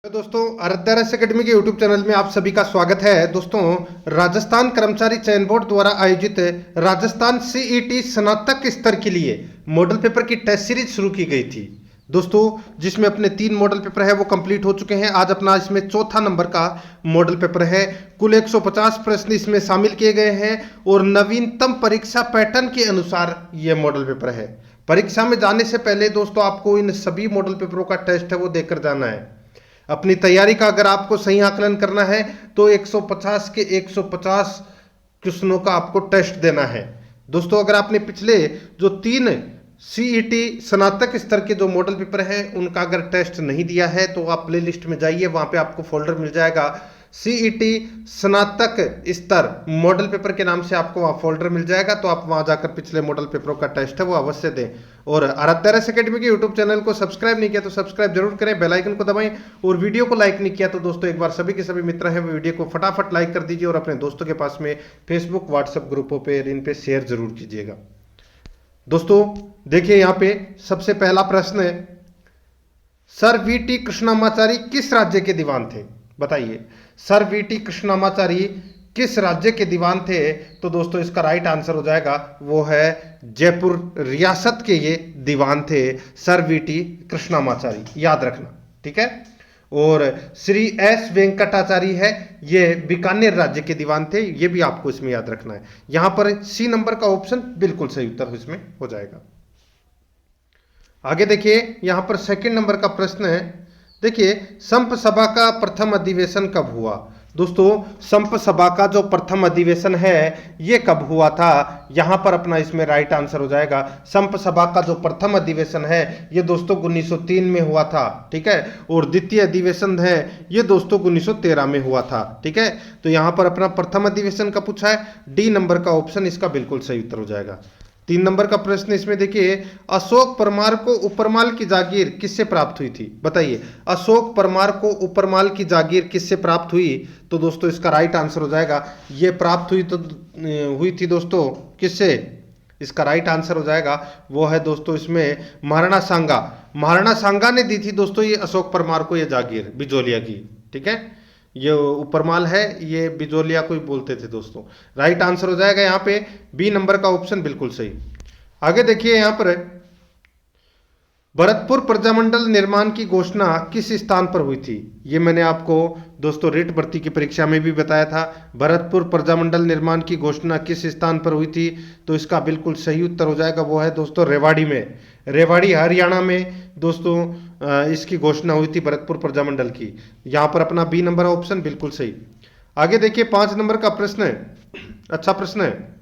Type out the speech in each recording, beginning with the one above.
Hello दोस्तों, Aaradhya academy के YouTube channel में आप सभी का स्वागत है। दोस्तों, राजस्थान कर्मचारी चयन बोर्ड द्वारा आयोजित राजस्थान सीईटी स्नातक स्तर के लिए मॉडल पेपर की टेस्ट सीरीज शुरू की गई थी दोस्तों, जिसमें अपने 3 मॉडल पेपर है वो कंप्लीट हो चुके हैं। आज अपना इसमें चौथा नंबर का मॉडल पेपर है। कुल 150 प्रश्न इसमें शामिल किए गए हैं और नवीनतम परीक्षा पैटर्न के अनुसार ये मॉडल पेपर है। परीक्षा में जाने से पहले दोस्तों आपको इन सभी मॉडल पेपरों का टेस्ट है वो देकर जाना है। अपनी तैयारी का अगर आपको सही आकलन करना है तो 150 के 150 क्वेश्चनों का आपको टेस्ट देना है। दोस्तों, अगर आपने पिछले जो 3 सीईटी स्नातक स्तर के जो मॉडल पेपर है उनका अगर टेस्ट नहीं दिया है तो आप प्ले लिस्ट में जाइए, वहां पे आपको फोल्डर मिल जाएगा सीईटी स्नातक स्तर मॉडल पेपर के नाम से आपको वहाँ फोल्डर मिल जाएगा। तो आप वहाँ जाकर पिछले मॉडल पेपरों का टेस्ट है वो अवश्य दें। और आराध्या एकेडमी के यूट्यूब चैनल को सब्सक्राइब नहीं किया तो सब्सक्राइब जरूर करें, बेल आइकन को दबाएं। और वीडियो को लाइक नहीं किया तो दोस्तों एक बार सभी के सभी मित्र हैं वो वीडियो को फटाफट लाइक कर दीजिए और अपने दोस्तों के पास में फेसबुक व्हाट्सएप ग्रुपों पर इन पे शेयर जरूर कीजिएगा। दोस्तों देखिए, यहाँ पे सबसे पहला प्रश्न है, सर वीटी कृष्णमाचारी किस राज्य के दीवान थे? बताइए, सर वीटी कृष्णमाचारी किस राज्य के दीवान थे? तो दोस्तों इसका राइट आंसर हो जाएगा वो है जयपुर रियासत के ये दीवान थे सर वीटी कृष्णमाचारी, याद रखना, ठीक है। और श्री एस वेंकटाचारी है, ये बीकानेर राज्य के दीवान थे, ये भी आपको इसमें याद रखना है। यहां पर सी नंबर का ऑप्शन बिल्कुल सही उत्तर इसमें हो जाएगा। आगे देखिए, यहां पर सेकंड नंबर का प्रश्न है, देखिए संप सभा का प्रथम अधिवेशन कब हुआ? दोस्तों, संप सभा का जो प्रथम अधिवेशन है ये कब हुआ था? यहां पर अपना इसमें राइट आंसर हो जाएगा संप सभा का जो प्रथम अधिवेशन है ये दोस्तों 1903 में हुआ था, ठीक है। और द्वितीय अधिवेशन है ये दोस्तों 1913 में हुआ था, ठीक है। तो यहां पर अपना प्रथम अधिवेशन का पूछा है, डी नंबर का ऑप्शन इसका बिल्कुल सही उत्तर हो जाएगा। 3 नंबर का प्रश्न इसमें देखिए, अशोक परमार को उपरमाल की जागीर किससे प्राप्त हुई थी? बताइए, अशोक परमार को उपरमाल की जागीर किससे प्राप्त हुई? तो दोस्तों इसका राइट आंसर हो जाएगा ये प्राप्त हुई थी दोस्तों किससे? इसका राइट आंसर हो जाएगा वो है दोस्तों इसमें महाराणा सांगा ने दी थी दोस्तों ये अशोक परमार को ये जागीर बिजोलिया की, ठीक है। ये उपरमाल है, ये बिजोलिया को ही बोलते थे दोस्तों। राइट आंसर हो जाएगा यहाँ पे बी नंबर का ऑप्शन बिल्कुल सही। आगे देखिए, यहाँ पर भरतपुर प्रजामंडल निर्माण की घोषणा किस स्थान पर हुई थी? ये मैंने आपको दोस्तों रेट भर्ती की परीक्षा में भी बताया था। भरतपुर प्रजामंडल निर्माण की घोषणा किस स्थान पर हुई थी? तो इसका बिल्कुल सही उत्तर हो जाएगा वो है दोस्तों रेवाड़ी में, रेवाड़ी हरियाणा में दोस्तों इसकी घोषणा हुई थी भरतपुर प्रजामंडल की। यहाँ पर अपना बी नंबर ऑप्शन बिल्कुल सही। आगे देखिए 5 नंबर का प्रश्न है, अच्छा प्रश्न है।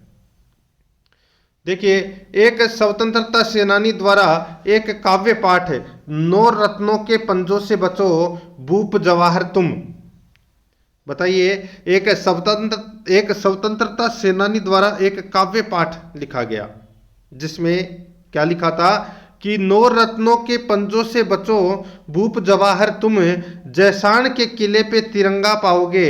देखिए, एक स्वतंत्रता सेनानी द्वारा एक काव्य पाठ 9 रत्नों के पंजों से बचो भूप जवाहर तुम। बताइए, एक स्वतंत्रता सेनानी द्वारा एक काव्य पाठ लिखा गया जिसमें क्या लिखा था कि 9 रत्नों के पंजों से बचो भूप जवाहर तुम, जैसाण के किले पे तिरंगा पाओगे,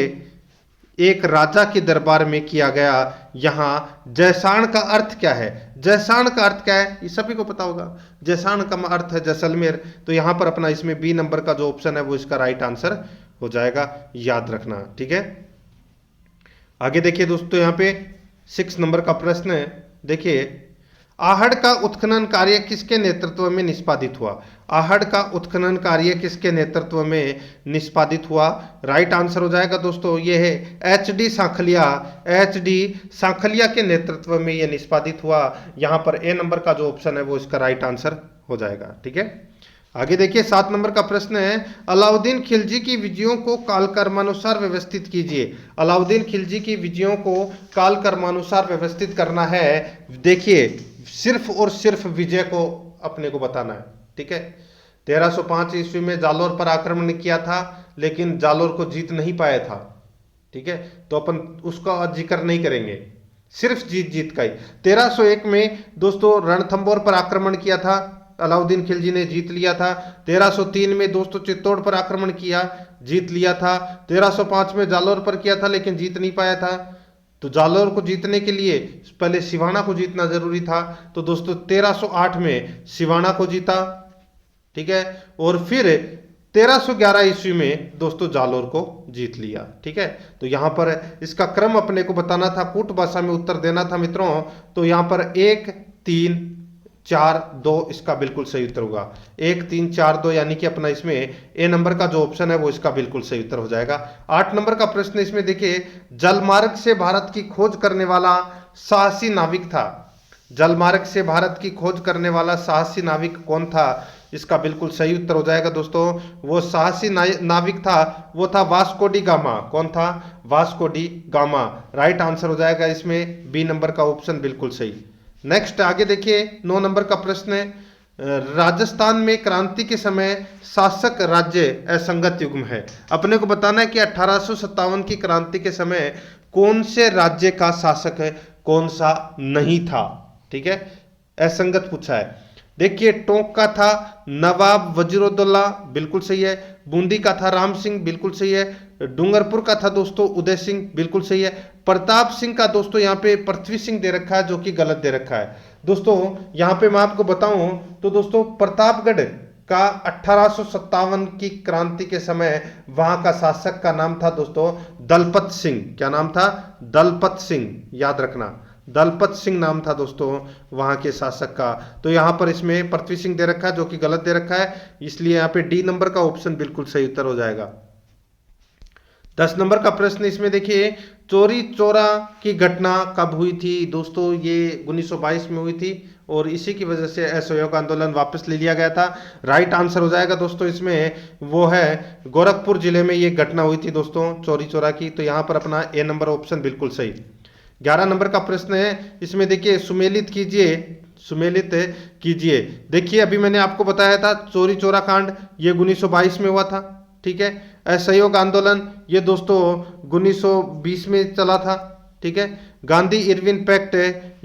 एक राजा के दरबार में किया गया। यहां जैसाण का अर्थ क्या है? जैसाण का अर्थ क्या है ये सभी को पता होगा, जैसाण का अर्थ है जैसलमेर। तो यहां पर अपना इसमें बी नंबर का जो ऑप्शन है वो इसका राइट आंसर हो जाएगा, याद रखना, ठीक है। आगे देखिए दोस्तों, यहां पे 6 नंबर का प्रश्न है, देखिए आहड़ का उत्खनन कार्य किसके नेतृत्व में निष्पादित हुआ? आहड़ का उत्खनन कार्य किसके नेतृत्व में निष्पादित हुआ? राइट आंसर हो जाएगा दोस्तों ये है एच.डी. सांखलिया के नेतृत्व में यह निष्पादित हुआ। यहां पर ए नंबर का जो ऑप्शन है वो इसका राइट आंसर हो जाएगा, ठीक है। आगे देखिए 7 नंबर का प्रश्न है, अलाउद्दीन खिलजी की विजयों को कालक्रमानुसार व्यवस्थित कीजिए। अलाउद्दीन खिलजी की विजयों को कालक्रमानुसार व्यवस्थित करना है। देखिए, सिर्फ और सिर्फ विजय को अपने को बताना है, ठीक है। 1305 ईस्वी में जालोर पर आक्रमण किया था लेकिन जालोर को जीत नहीं पाया था, ठीक है। तो अपन उसका जिक्र नहीं करेंगे, सिर्फ जीत का ही। 1301 में दोस्तों रणथंबोर पर आक्रमण किया था, अलाउद्दीन खिलजी ने जीत लिया था। 1303 में दोस्तों चित्तौड़ पर आक्रमण किया, जीत लिया था। 1305 में जालोर पर किया था लेकिन जीत नहीं पाया था। तो जालोर को जीतने के लिए पहले सिवाना को जीतना जरूरी था। तो दोस्तों 1308 में सिवाना को जीता, ठीक है। और फिर 1311 ईस्वी में दोस्तों जालोर को जीत लिया। ठीक है, तो यहां पर इसका क्रम अपने को बताना था, कूट भाषा में उत्तर देना था मित्रों। तो यहां पर 1 3 4 2 इसका बिल्कुल सही उत्तर होगा। 1 3 4 2 यानी कि अपना इसमें ए नंबर का जो ऑप्शन है वो इसका बिल्कुल सही उत्तर हो जाएगा। 8 नंबर का प्रश्न इसमें देखिए, जलमार्ग से भारत की खोज करने वाला साहसी नाविक था। जलमार्ग से भारत की खोज करने वाला साहसी नाविक कौन था? इसका बिल्कुल सही उत्तर हो जाएगा दोस्तों, वो साहसी नाविक था, वो था वास्को डी गामा। कौन था? Vasco D gamma. Right answer हो जाएगा इसमें बी नंबर का ऑप्शन बिल्कुल सही। नेक्स्ट आगे देखिए, 9 नंबर का प्रश्न है, राजस्थान में क्रांति के समय शासक राज्य असंगत युग्म है। अपने को बताना है कि 1857 की क्रांति के समय कौन से राज्य का शासक है, कौन सा नहीं था। ठीक है, असंगत पूछा है। देखिए, टोंक का था नवाब वजीरुद्दौला, बिल्कुल सही है। बूंदी का था राम सिंह, बिल्कुल सही है। डूंगरपुर का था दोस्तों उदय सिंह, बिल्कुल सही है। प्रताप सिंह का दोस्तों यहाँ पे पृथ्वी सिंह दे रखा है, जो कि गलत दे रखा है। दोस्तों यहाँ पे मैं आपको बताऊं तो दोस्तों प्रतापगढ़ का 1857 की क्रांति के समय वहां का शासक का नाम था दोस्तों दलपत सिंह। क्या नाम था? दलपत सिंह, याद रखना, दलपत सिंह नाम था दोस्तों वहां के शासक का। तो यहां पर इसमें पृथ्वी सिंह दे रखा है, जो कि गलत दे रखा है, इसलिए यहां पे डी नंबर का ऑप्शन बिल्कुल सही उत्तर हो जाएगा। 10 नंबर का प्रश्न इसमें देखिए, चोरी चोरा की घटना कब हुई थी? दोस्तों ये 1922 में हुई थी और इसी की वजह से असहयोग आंदोलन वापस ले लिया गया था। राइट आंसर हो जाएगा दोस्तों इसमें, वो है गोरखपुर जिले में ये घटना हुई थी दोस्तों चोरी चोरा की। तो यहां पर अपना ए नंबर ऑप्शन बिल्कुल सही। 11 नंबर का प्रश्न है, इसमें देखिए सुमेलित कीजिए, सुमेलित कीजिए। देखिए अभी मैंने आपको बताया था चोरी चोरा कांड ये 1922 में हुआ था। ठीक है, असहयोग आंदोलन ये दोस्तों 1920 में चला था। ठीक है, गांधी इरविन पैक्ट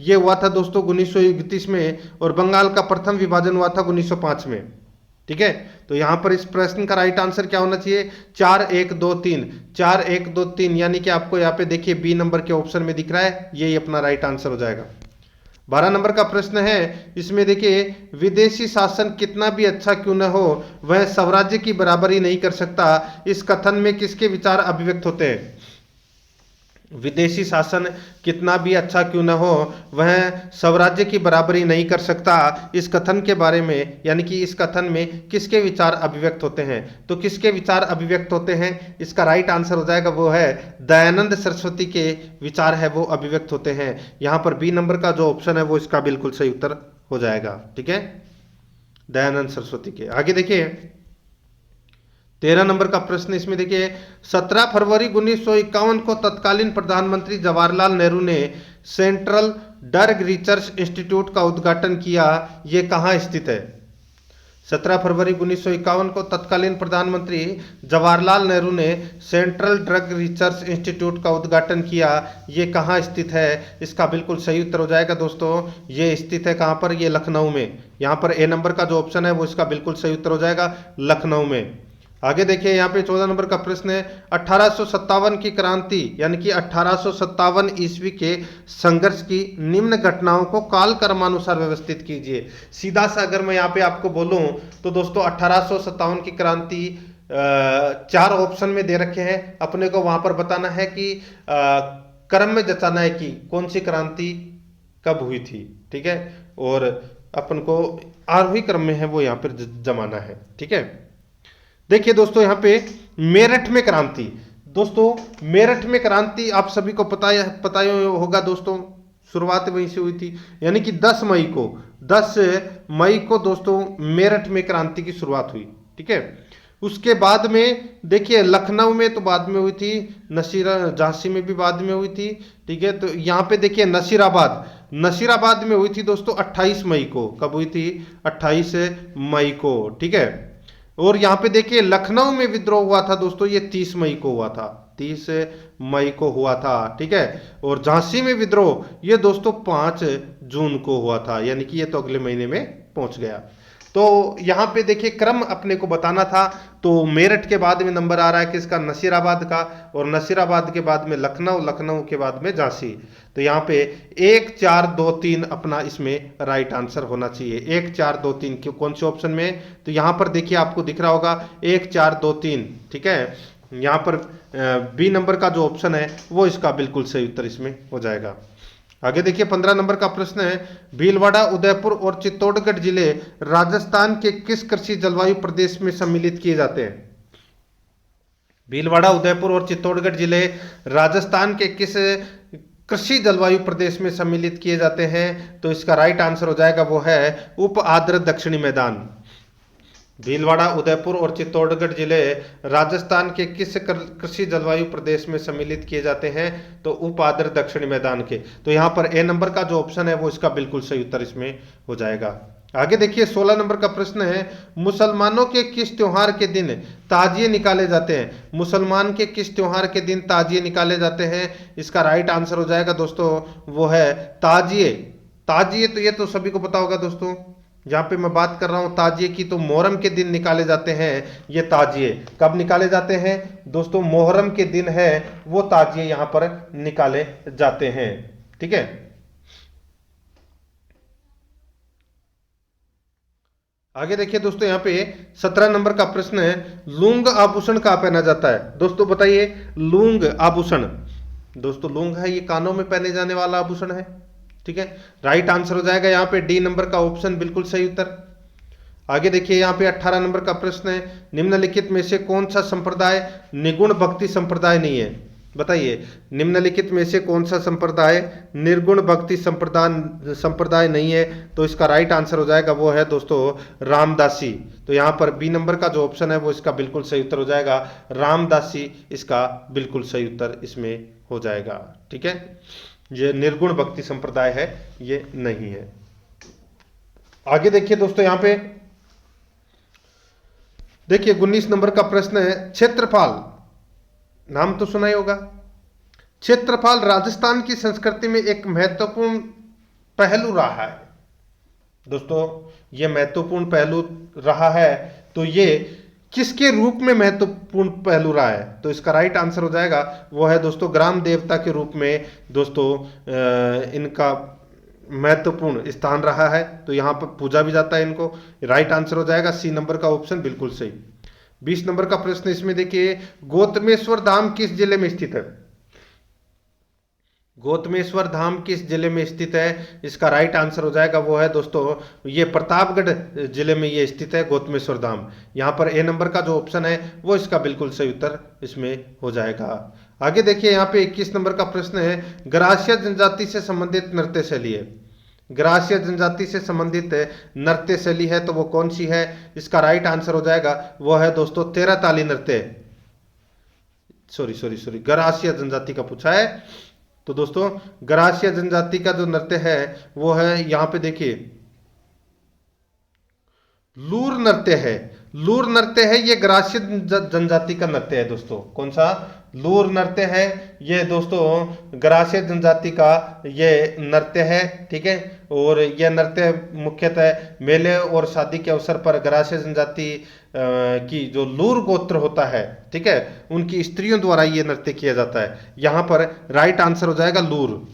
ये हुआ था दोस्तों 1931 में, और बंगाल का प्रथम विभाजन हुआ था 1905 में। ठीक है, तो यहां पर इस प्रश्न का राइट आंसर क्या होना चाहिए? 4 1 2 3, 4 1 2 3, यानी कि आपको यहाँ पे देखिए बी नंबर के ऑप्शन में दिख रहा है, यही अपना राइट आंसर हो जाएगा। 12 नंबर का प्रश्न है, इसमें देखिए विदेशी शासन कितना भी अच्छा क्यों न हो वह स्वराज्य की बराबरी नहीं कर सकता, इस कथन में किसके विचार अभिव्यक्त होते हैं? विदेशी शासन कितना भी अच्छा क्यों न हो वह स्वराज्य की बराबरी नहीं कर सकता, इस कथन के बारे में, यानी कि इस कथन में किसके विचार अभिव्यक्त होते हैं? तो किसके विचार अभिव्यक्त होते हैं? इसका राइट आंसर हो जाएगा वो है दयानंद सरस्वती के विचार है वो अभिव्यक्त होते हैं। यहां पर बी नंबर का जो ऑप्शन है वो इसका बिल्कुल सही उत्तर हो जाएगा। ठीक है, दयानंद सरस्वती के। आगे देखिए 13 नंबर का प्रश्न इसमें देखिए, 17 फरवरी 1951 को तत्कालीन प्रधानमंत्री जवाहरलाल नेहरू ने सेंट्रल ड्रग रिसर्च इंस्टीट्यूट का उद्घाटन किया, ये कहाँ स्थित है? 17 फरवरी 1951 को तत्कालीन प्रधानमंत्री जवाहरलाल नेहरू ने सेंट्रल ड्रग रिसर्च इंस्टीट्यूट का उद्घाटन किया, ये कहाँ स्थित है? इसका बिल्कुल सही उत्तर हो जाएगा दोस्तों, ये स्थित है कहाँ पर? ये लखनऊ में। यहाँ पर ए नंबर का जो ऑप्शन है वो इसका बिल्कुल सही उत्तर हो जाएगा, लखनऊ में। आगे देखिए यहाँ पे 14 नंबर का प्रश्न है, 1857 की क्रांति यानी कि 1857 ईस्वी के संघर्ष की निम्न घटनाओं को काल क्रमानुसार व्यवस्थित कीजिए। सीधा सा अगर मैं यहाँ पे आपको बोलूं तो दोस्तों 1857 की क्रांति 4 ऑप्शन में दे रखे हैं, अपने को वहां पर बताना है कि क्रम में जचाना है कि कौन सी क्रांति कब हुई थी। ठीक है, और अपन को आरोही क्रम में है वो यहाँ पर जमाना है। ठीक है, देखिए दोस्तों यहाँ पे मेरठ में क्रांति, दोस्तों मेरठ में क्रांति आप सभी को पता होगा दोस्तों, शुरुआत वहीं से हुई थी, यानी कि 10 मई को दोस्तों मेरठ में क्रांति की शुरुआत हुई। ठीक है, उसके बाद में देखिए लखनऊ में तो बाद में हुई थी, झांसी में भी बाद में हुई थी। ठीक है, तो यहाँ पे देखिए नसीराबाद में हुई थी दोस्तों 28 मई को। कब हुई थी? 28 मई को। ठीक है, और यहाँ पे देखिए लखनऊ में विद्रोह हुआ था दोस्तों, ये 30 मई को हुआ था, 30 मई को हुआ था। ठीक है, और झांसी में विद्रोह ये दोस्तों 5 जून को हुआ था, यानी कि ये तो अगले महीने में पहुंच गया। तो यहाँ पे देखिए क्रम अपने को बताना था, तो मेरठ के बाद में नंबर आ रहा है किसका, नसीराबाद का, और नसीराबाद के बाद में लखनऊ, लखनऊ के बाद में झांसी। तो यहाँ पे 1 4 2 3 अपना इसमें राइट आंसर होना चाहिए। 1 4 2 3 क्यों, कौन से ऑप्शन में, तो यहाँ पर देखिए आपको दिख रहा होगा 1 4 2 3, ठीक है। यहाँ पर बी नंबर का जो ऑप्शन है वो इसका बिल्कुल सही उत्तर इसमें हो जाएगा। आगे देखिए 15 नंबर का प्रश्न है, भीलवाड़ा, उदयपुर और चित्तौड़गढ़ जिले राजस्थान के किस कृषि जलवायु प्रदेश में सम्मिलित किए जाते हैं। भीलवाड़ा, उदयपुर और चित्तौड़गढ़ जिले राजस्थान के किस कृषि जलवायु प्रदेश में सम्मिलित किए जाते हैं, तो इसका राइट आंसर हो जाएगा वो है उप आर्द्र दक्षिणी मैदान। भीलवाड़ा, उदयपुर और चित्तौड़गढ़ जिले राजस्थान के किस कृषि जलवायु प्रदेश में सम्मिलित किए जाते हैं, तो उप आर्द्र दक्षिणी मैदान के। तो यहाँ पर ए नंबर का जो ऑप्शन है वो इसका बिल्कुल सही उत्तर इसमें हो जाएगा। आगे देखिए 16 नंबर का प्रश्न है, मुसलमानों के किस त्योहार के दिन ताजिए निकाले जाते हैं। मुसलमान के किस त्योहार के दिन ताजिए निकाले जाते हैं, इसका राइट आंसर हो जाएगा दोस्तों वो है ताजिए। ताजिए तो ये तो सभी को पता होगा दोस्तों, जहाँ पे मैं बात कर रहा हूँ ताजिए की, तो मोहर्रम के दिन निकाले जाते हैं ये ताजिए। कब निकाले जाते हैं दोस्तों, मोहर्रम के दिन है वो ताजिए यहाँ पर निकाले जाते हैं, ठीक है। आगे देखिए दोस्तों यहाँ पे 17 नंबर का प्रश्न है, लूंग आभूषण कहाँ पहना जाता है। दोस्तों बताइए, लूंग आभूषण, दोस्तों लूंग है ये कानों में पहने जाने वाला आभूषण है, ठीक है। राइट आंसर हो जाएगा यहाँ पे डी नंबर का ऑप्शन बिल्कुल सही उत्तर। आगे देखिए यहाँ पे 18 नंबर का प्रश्न है, निम्नलिखित में से कौन सा संप्रदाय निर्गुण भक्ति संप्रदाय नहीं है। बताइए, निम्नलिखित में से कौन सा संप्रदाय निर्गुण भक्ति संप्रदाय नहीं है, तो इसका राइट आंसर हो जाएगा वो है दोस्तों रामदासी। तो यहाँ पर बी नंबर का जो ऑप्शन है वो इसका बिल्कुल सही उत्तर हो जाएगा, रामदासी इसका बिल्कुल सही उत्तर इसमें हो जाएगा, ठीक है। ये निर्गुण भक्ति संप्रदाय है, ये नहीं है। आगे देखिए दोस्तों यहाँ पे देखिए 19 नंबर का प्रश्न है, क्षेत्रफल, नाम तो सुना ही होगा। क्षेत्रफल राजस्थान की संस्कृति में एक महत्वपूर्ण पहलू रहा है। दोस्तों ये महत्वपूर्ण पहलू रहा है, तो ये किसके रूप में महत्वपूर्ण पहलू रहा है, तो इसका राइट आंसर हो जाएगा वो है दोस्तों ग्राम देवता के रूप में दोस्तों इनका महत्वपूर्ण स्थान रहा है। तो यहाँ पर पूजा भी जाता है इनको। राइट आंसर हो जाएगा सी नंबर का ऑप्शन बिल्कुल सही। 20 नंबर का प्रश्न इसमें देखिए, गौतमेश्वर धाम किस जिले में स्थित है। गौतमेश्वर धाम किस जिले में स्थित है, इसका राइट आंसर हो जाएगा वो है दोस्तों ये प्रतापगढ़ जिले में ये स्थित है गौतमेश्वर धाम। यहाँ पर ए नंबर का जो ऑप्शन है वो इसका बिल्कुल सही उत्तर इसमें हो जाएगा। आगे देखिए यहाँ पे 21 नंबर का प्रश्न है, गरासिया जनजाति से संबंधित नृत्य शैली है। गरासिया जनजाति से संबंधित नृत्य शैली है तो वो कौन सी है, इसका राइट आंसर हो जाएगा वो है दोस्तों तेरह ताली नृत्य। सॉरी गरासिया जनजाति का पूछा है। तो दोस्तों गरासिया जनजाति का जो नृत्य है वो है यहाँ पे देखिए लूर नृत्य है। लूर नृत्य है ये गरासिया जनजाति का नृत्य है दोस्तों। कौन सा, लूर नृत्य है ये दोस्तों गरासिया जनजाति का ये नृत्य है, ठीक है। और यह नृत्य मुख्यतः मेले और शादी के अवसर पर गरासिया जनजाति की जो लूर गोत्र होता है, ठीक है, उनकी स्त्रियों द्वारा ये नृत्य किया जाता है। यहाँ पर राइट आंसर हो जाएगा लूर।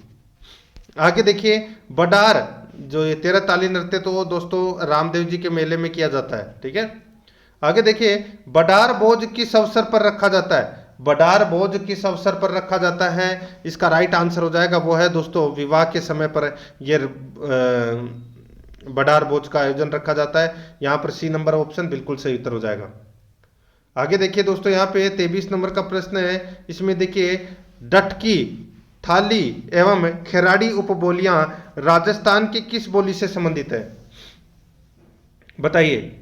आगे देखिए बडार, जो ये तेरह ताली नृत्य तो वो दोस्तों रामदेव जी के मेले में किया जाता है, ठीक है। आगे देखिए बडार बोझ किस अवसर पर रखा जाता है। बडार बोझ किस अवसर पर रखा जाता है, इसका राइट आंसर हो जाएगा वो है दोस्तों विवाह के समय पर ये बडार बोझ का आयोजन रखा जाता है। यहाँ पर सी नंबर ऑप्शन बिल्कुल सही उत्तर हो जाएगा। आगे देखिए दोस्तों यहाँ पे 23 नंबर का प्रश्न है, इसमें देखिए डटकी, थाली एवं खेराड़ी उपबोलियां राजस्थान की किस बोली से संबंधित है। बताइए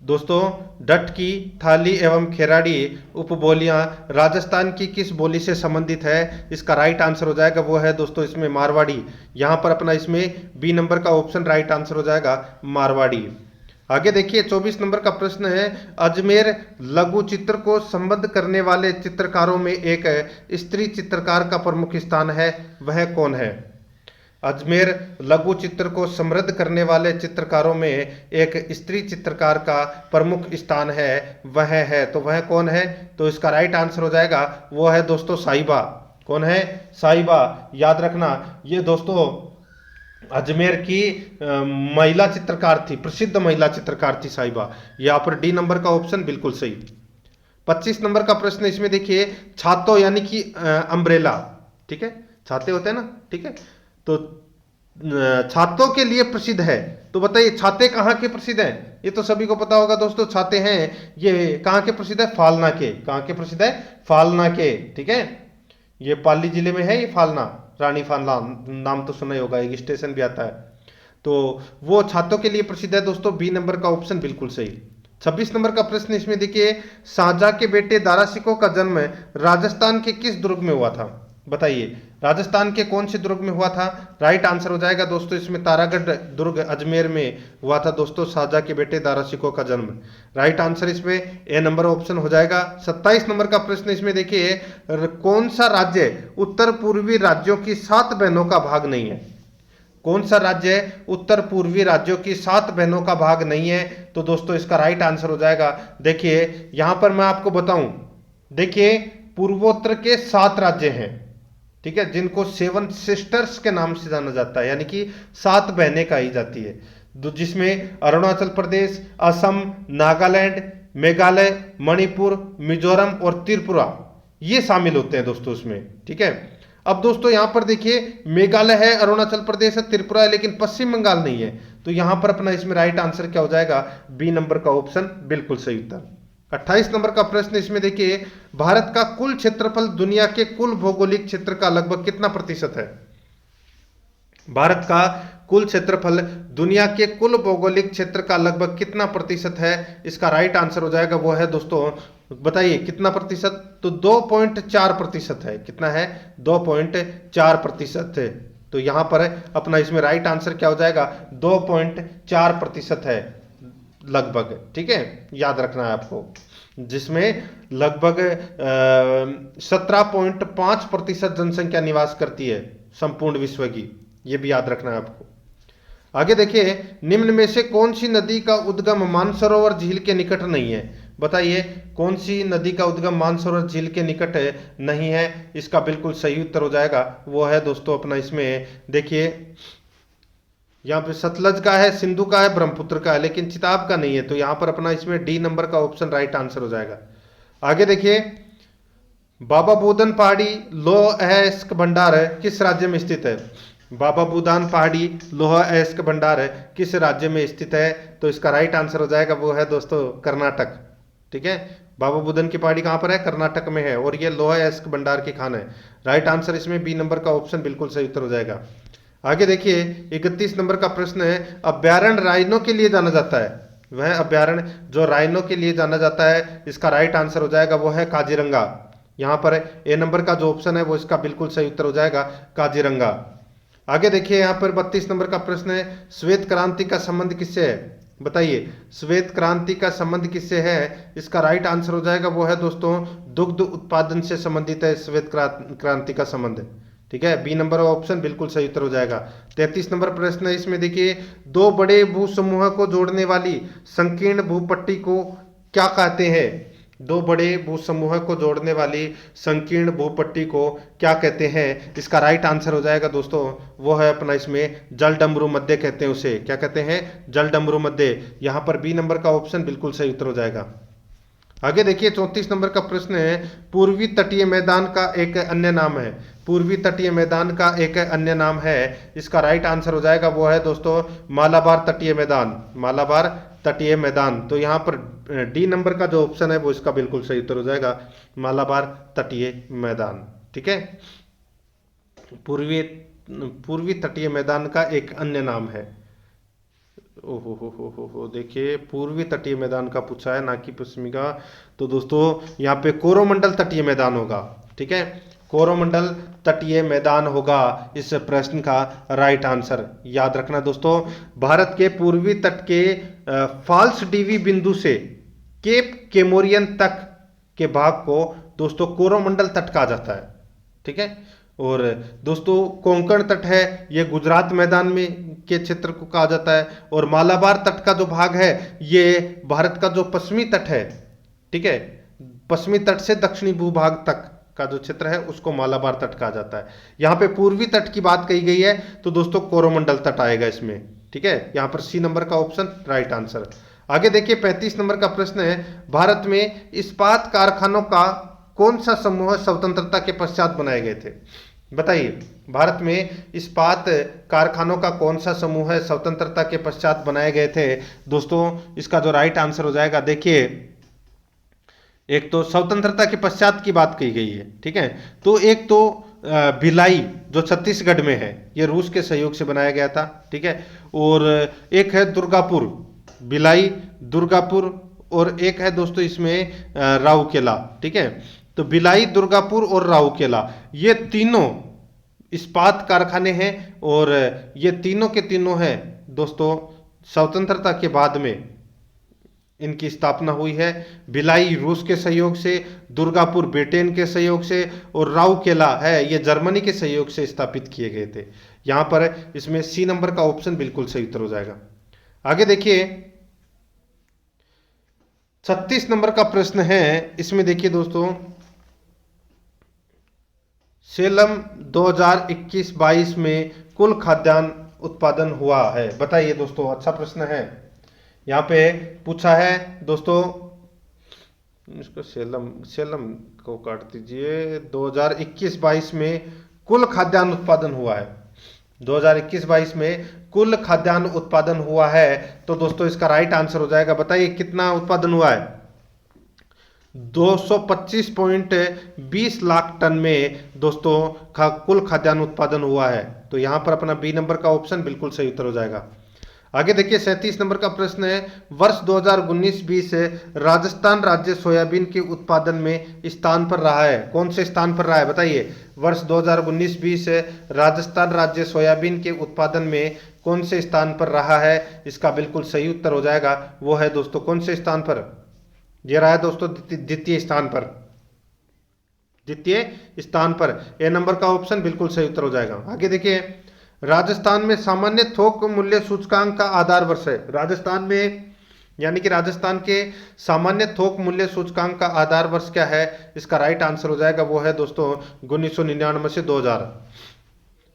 दोस्तों, डटकी, थाली एवं खेराड़ी उपबोलियां राजस्थान की किस बोली से संबंधित है, इसका राइट आंसर हो जाएगा वो है दोस्तों इसमें मारवाड़ी। यहाँ पर अपना इसमें बी नंबर का ऑप्शन राइट आंसर हो जाएगा मारवाड़ी। आगे देखिए 24 नंबर का प्रश्न है, अजमेर लघु चित्र को संबद्ध करने वाले चित्रकारों में एक स्त्री चित्रकार का प्रमुख स्थान है, वह कौन है। अजमेर लघु चित्र को समृद्ध करने वाले चित्रकारों में एक स्त्री चित्रकार का प्रमुख स्थान है, वह है, तो वह कौन है? तो इसका राइट आंसर हो जाएगा वो है दोस्तों साहिबा। कौन है? साहिबा। याद रखना ये दोस्तों अजमेर की महिला चित्रकार थी, प्रसिद्ध महिला चित्रकार थी साहिबा। यहाँ पर डी नंबर का ऑप्शन बिल्कुल सही। 25 नंबर का प्रश्न इसमें देखिए, छातो यानी कि अम्ब्रेला, ठीक है, छाते होते हैं ना, ठीक है, तो छातों के लिए प्रसिद्ध है। तो बताइए छाते कहाँ के प्रसिद्ध हैं? ये तो सभी को पता होगा दोस्तों, छाते हैं ये कहाँ के प्रसिद्ध है? फालना के। कहाँ के प्रसिद्ध है? फालना के, ठीक है। ये पाली जिले में है, ये फालना, रानी फालना नाम तो सुना ही होगा, एक स्टेशन भी आता है। तो वो छातों के लिए प्रसिद्ध है दोस्तों। बी नंबर का ऑप्शन बिल्कुल सही। 26 नंबर का प्रश्न इसमें देखिए, शाहजहां के बेटे दारा शिकोह का जन्म राजस्थान के किस दुर्ग में हुआ था? बताइए राजस्थान के कौन से दुर्ग में हुआ था? राइट आंसर हो जाएगा दोस्तों इसमें तारागढ़ दुर्ग अजमेर में हुआ था दोस्तों शाहजहां के बेटे दारा शिकोह का जन्म। राइट आंसर इसमें ए नंबर ऑप्शन हो जाएगा। 27 नंबर का प्रश्न इसमें देखिए, कौन सा राज्य उत्तर पूर्वी राज्यों की 7 बहनों का भाग नहीं है? कौन सा राज्य उत्तर पूर्वी राज्यों की 7 बहनों का भाग नहीं है? तो दोस्तों इसका राइट आंसर हो जाएगा, देखिए यहां पर मैं आपको बताऊं, देखिए पूर्वोत्तर के 7 राज्य हैं, ठीक है, जिनको 7 सिस्टर्स के नाम से जाना जाता है, यानी कि 7 बहनें कही जाती है, जिसमें अरुणाचल प्रदेश, असम, नागालैंड, मेघालय, मणिपुर, मिजोरम और त्रिपुरा ये शामिल होते हैं दोस्तों उसमें, ठीक है। अब दोस्तों यहां पर देखिए मेघालय है, अरुणाचल प्रदेश है, त्रिपुरा है, लेकिन पश्चिम बंगाल नहीं है। तो यहां पर अपना इसमें राइट आंसर क्या हो जाएगा? बी नंबर का ऑप्शन बिल्कुल सही उत्तर। 28 नंबर का प्रश्न इसमें देखिए, भारत का कुल क्षेत्रफल दुनिया के कुल भौगोलिक क्षेत्र का लगभग कितना प्रतिशत है? भारत का कुल क्षेत्रफल दुनिया के कुल भौगोलिक क्षेत्र का लगभग कितना प्रतिशत है? इसका राइट आंसर हो जाएगा वो है दोस्तों, बताइए कितना प्रतिशत? तो 2.4 प्रतिशत है। कितना है? 2.4 प्रतिशत है। तो यहां पर अपना इसमें राइट आंसर क्या हो जाएगा? 2.4 प्रतिशत है लगभग, ठीक है, याद रखना है आपको, जिसमें लगभग 17.5 प्रतिशत जनसंख्या निवास करती है संपूर्ण विश्व की, ये भी याद रखना है आपको। आगे देखिए, निम्न में से कौन सी नदी का उद्गम मानसरोवर झील के निकट नहीं है? बताइए कौन सी नदी का उद्गम मानसरोवर झील के निकट नहीं है? इसका बिल्कुल सही उत्तर हो जाएगा वो है दोस्तों अपना इसमें देखिए, यहाँ पे सतलज का है, सिंधु का है, ब्रह्मपुत्र का है, लेकिन चिताब का नहीं है। तो यहाँ पर अपना इसमें डी नंबर का ऑप्शन राइट आंसर हो जाएगा। आगे देखिए, बाबा बूदन पहाड़ी लोह अयस्क भंडार किस राज्य में स्थित है? बाबा बूदान पहाड़ी लोहा अयस्क भंडार किस राज्य में स्थित है? तो इसका राइट आंसर हो जाएगा वो है दोस्तों कर्नाटक, ठीक है। बाबा बुदन की पहाड़ी कहाँ पर है? कर्नाटक में है, और ये लोहा अयस्क भंडार की खान है। राइट आंसर इसमें बी नंबर का ऑप्शन बिल्कुल सही उत्तर हो जाएगा। आगे देखिए, 31 नंबर का प्रश्न है, अभ्यारण्य राइनो के लिए जाना जाता है, वह अभ्यारण्य जो राइनो के लिए जाना जाता है, इसका राइट आंसर हो जाएगा वो है काजीरंगा। यहाँ पर ए नंबर का जो ऑप्शन है वो इसका बिल्कुल सही उत्तर हो जाएगा काजीरंगा। आगे देखिए, यहाँ पर 32 नंबर का प्रश्न है, श्वेत क्रांति का संबंध किससे है? बताइए श्वेत क्रांति का संबंध किससे है? इसका राइट आंसर हो जाएगा वो है दोस्तों दुग्ध उत्पादन से संबंधित है श्वेत क्रांति का संबंध, ठीक है। बी नंबर ऑप्शन बिल्कुल सही उत्तर हो जाएगा। 33 नंबर प्रश्न है, इसमें देखिए, 2 बड़े भू समूह को जोड़ने वाली संकीर्ण भूपट्टी को क्या कहते हैं? 2 बड़े भू समूह को जोड़ने वाली संकीर्ण भूपट्टी को क्या कहते हैं? इसका राइट आंसर हो जाएगा दोस्तों वो है अपना इसमें जलडमरू मध्य कहते हैं उसे। क्या कहते हैं? जलडमरू मध्य। यहाँ पर बी नंबर का ऑप्शन बिल्कुल सही उत्तर हो जाएगा। आगे देखिए, 34 नंबर का प्रश्न है, पूर्वी तटीय मैदान का एक अन्य नाम है, पूर्वी तटीय मैदान का एक अन्य नाम है, इसका राइट आंसर हो जाएगा वो है दोस्तों मालाबार तटीय मैदान, मालाबार तटीय मैदान। तो यहाँ पर डी नंबर का जो ऑप्शन है वो इसका बिल्कुल सही उत्तर हो जाएगा मालाबार तटीय मैदान, ठीक है। पूर्वी तटीय मैदान का एक अन्य नाम है। ओहो हो देखिए, पूर्वी तटीय मैदान का पूछा है ना कि पश्चिमी का। तो दोस्तों यहाँ पे कोरोमंडल तटीय मैदान होगा, ठीक है, कोरोमंडल तटीय मैदान होगा इस प्रश्न का राइट आंसर। याद रखना दोस्तों, भारत के पूर्वी तट के फाल्स डीवी बिंदु से केप केमोरियन तक के भाग को दोस्तों कोरोमंडल तट कहा जाता है, ठीक है। और दोस्तों कोंकण तट है, ये गुजरात मैदान में के क्षेत्र को कहा जाता है। और मालाबार तट का जो भाग है ये भारत का जो पश्चिमी तट है, ठीक है, पश्चिमी तट से दक्षिणी भूभाग तक का जो क्षेत्र है उसको मालाबार तट कहा जाता है। यहाँ पे पूर्वी तट की बात कही गई है तो दोस्तों कोरोमंडल तट आएगा इसमें, ठीक है। यहाँ पर सी नंबर का ऑप्शन राइट आंसर। आगे देखिए 35 नंबर का प्रश्न है, भारत में इस्पात कारखानों का कौन सा समूह स्वतंत्रता के पश्चात बनाए गए थे? बताइए, भारत में इस्पात कारखानों का कौन सा समूह है स्वतंत्रता के पश्चात बनाए गए थे? दोस्तों इसका जो राइट आंसर हो जाएगा, देखिए एक तो स्वतंत्रता के पश्चात की बात कही गई है, ठीक है, तो एक तो भिलाई जो छत्तीसगढ़ में है, ये रूस के सहयोग से बनाया गया था, ठीक है। और एक है दुर्गापुर, भिलाई, दुर्गापुर, और एक है दोस्तों इसमें राउरकेला, ठीक है। तो भिलाई, दुर्गापुर और राउरकेला ये तीनों इस्पात कारखाने हैं और ये तीनों के तीनों हैं दोस्तों स्वतंत्रता के बाद में इनकी स्थापना हुई है। भिलाई रूस के सहयोग से, दुर्गापुर ब्रिटेन के सहयोग से और राउरकेला है ये जर्मनी के सहयोग से स्थापित किए गए थे। यहां पर इसमें सी नंबर का ऑप्शन बिल्कुल सही उत्तर हो जाएगा। आगे देखिए 36 नंबर का प्रश्न है, इसमें देखिए दोस्तों सेलम 2021-22 में कुल खाद्यान्न उत्पादन हुआ है। बताइए दोस्तों, अच्छा प्रश्न है, यहाँ पे पूछा है दोस्तों, इसको सेलम को काट दीजिए। 2021-22 में कुल खाद्यान्न उत्पादन हुआ है, 2021-22 में कुल खाद्यान्न उत्पादन हुआ है, तो दोस्तों इसका राइट आंसर हो जाएगा। बताइए कितना उत्पादन हुआ है? 225.20 लाख टन में दोस्तों कुल खाद्यान्न उत्पादन हुआ है। तो यहां पर अपना बी नंबर का ऑप्शन बिल्कुल सही उत्तर हो जाएगा। आगे देखिए 37 नंबर का प्रश्न है, वर्ष 2019-20 राजस्थान राज्य सोयाबीन के उत्पादन में स्थान पर रहा है, कौन से स्थान पर रहा है? बताइए, वर्ष 2019-20 राजस्थान राज्य सोयाबीन के उत्पादन में कौन से स्थान पर रहा है? इसका बिल्कुल सही उत्तर हो जाएगा, वो है दोस्तों कौन से स्थान पर? ये रहा है दोस्तों द्वितीय स्थान पर, द्वितीय स्थान पर। ए नंबर का ऑप्शन बिल्कुल सही उत्तर हो जाएगा। आगे देखिए राजस्थान में सामान्य थोक मूल्य सूचकांक का आधार वर्ष है। राजस्थान में यानी कि राजस्थान के सामान्य थोक मूल्य सूचकांक का आधार वर्ष क्या है? इसका राइट आंसर हो जाएगा, वो है दोस्तों 1999 से 2000।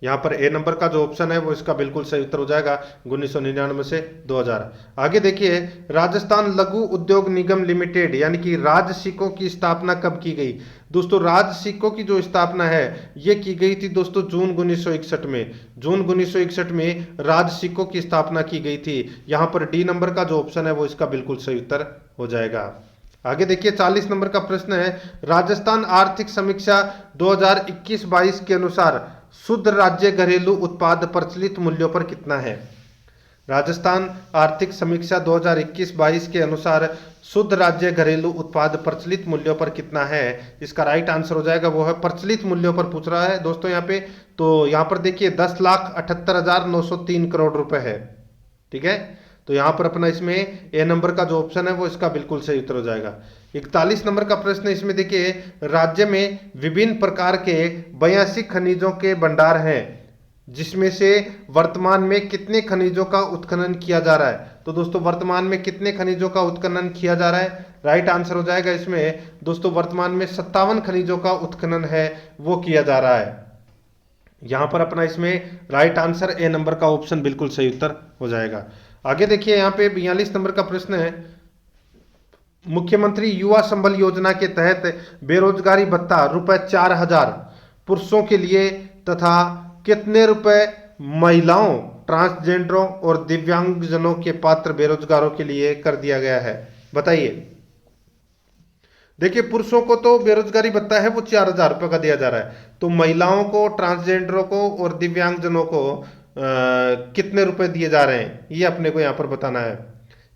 यहाँ पर ए नंबर का जो ऑप्शन है वो इसका बिल्कुल सही उत्तर हो जाएगा, 1999 से 2000। आगे देखिए राजस्थान लघु उद्योग निगम लिमिटेड यानी कि राजसिको की स्थापना कब की गई? दोस्तों राजसिको की जो स्थापना है ये की गई थी दोस्तों जून 1961 में। जून 1961 में राजसिको की स्थापना की गई थी। यहाँ पर डी नंबर का जो ऑप्शन है वो इसका बिल्कुल सही उत्तर हो जाएगा। आगे देखिए 40 नंबर का प्रश्न है, राजस्थान आर्थिक समीक्षा 2021-22 के अनुसार शुद्ध राज्य घरेलू उत्पाद प्रचलित मूल्यों पर कितना है? राजस्थान आर्थिक समीक्षा 2021-22 के अनुसार शुद्ध राज्य घरेलू उत्पाद प्रचलित मूल्यों पर कितना है? इसका राइट आंसर हो जाएगा, वो है प्रचलित मूल्यों पर पूछ रहा है दोस्तों यहाँ पे। तो यहाँ पर देखिए 10,78,903 करोड़ रुपए है, ठीक है। तो यहाँ पर अपना इसमें ए नंबर का जो ऑप्शन है वो इसका बिल्कुल सही उत्तर हो जाएगा। 41 नंबर का प्रश्न, इसमें देखिए राज्य में विभिन्न प्रकार के 82 खनिजों के भंडार हैं, जिसमें से वर्तमान में कितने खनिजों का उत्खनन किया जा रहा है? तो दोस्तों वर्तमान में कितने खनिजों का उत्खनन किया जा रहा है? राइट आंसर हो जाएगा इसमें दोस्तों वर्तमान में 57 खनिजों का उत्खनन है वो किया जा रहा है। यहां पर अपना इसमें राइट आंसर ए नंबर का ऑप्शन बिल्कुल सही उत्तर हो जाएगा। आगे देखिए यहाँ पे 42 नंबर का प्रश्न है, मुख्यमंत्री युवा संबल योजना के तहत बेरोजगारी भत्ता रुपए 4,000 पुरुषों के लिए तथा कितने रुपए महिलाओं, ट्रांसजेंडरों और दिव्यांगजनों के पात्र बेरोजगारों के लिए कर दिया गया है? बताइए। देखिए पुरुषों को तो बेरोजगारी भत्ता है वो 4,000 रुपये का दिया जा रहा है, तो महिलाओं को, ट्रांसजेंडरों को और दिव्यांगजनों को कितने रुपए दिए जा रहे हैं ये अपने को यहाँ पर बताना है।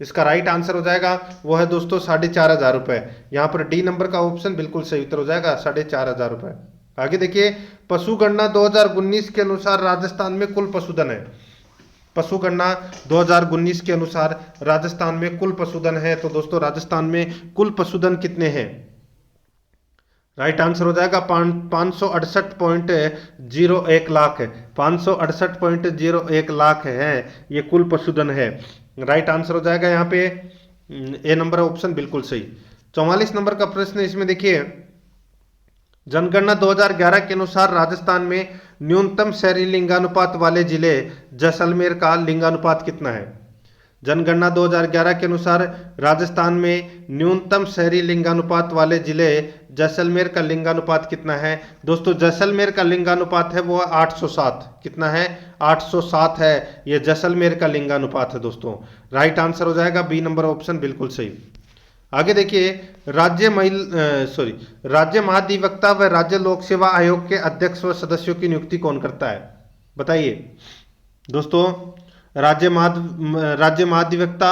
इसका राइट आंसर हो जाएगा वो है दोस्तों 4,500 रुपये। यहाँ पर डी नंबर का ऑप्शन बिल्कुल सही उत्तर हो जाएगा, 4,500 रुपये। आगे देखिए पशुगणना 2019 के अनुसार राजस्थान में कुल पशुधन है। पशुगणना 2019 के अनुसार राजस्थान में कुल पशुधन है, तो दोस्तों राजस्थान में कुल पशुधन कितने हैं? राइट आंसर हो जाएगा 568.01 लाख, 568.01 लाख है ये कुल पशुधन है। राइट आंसर हो जाएगा यहाँ पे ए नंबर ऑप्शन बिल्कुल सही। 44 नंबर का प्रश्न इसमें देखिए, जनगणना 2011 के अनुसार राजस्थान में न्यूनतम शहरी लिंगानुपात वाले जिले जैसलमेर का लिंगानुपात कितना है? जनगणना 2011 के अनुसार राजस्थान में न्यूनतम शहरी लिंगानुपात वाले जिले जैसलमेर का लिंगानुपात कितना है? दोस्तों जैसलमेर का लिंगानुपात है वो 807। कितना है? 807 है ये जैसलमेर का लिंगानुपात है दोस्तों। राइट आंसर हो जाएगा बी नंबर ऑप्शन बिल्कुल सही। आगे देखिए, राज्य महाधिवक्ता व राज्य लोक सेवा आयोग के अध्यक्ष व सदस्यों की नियुक्ति कौन करता है? बताइए दोस्तों, राज्य महाधिवक्ता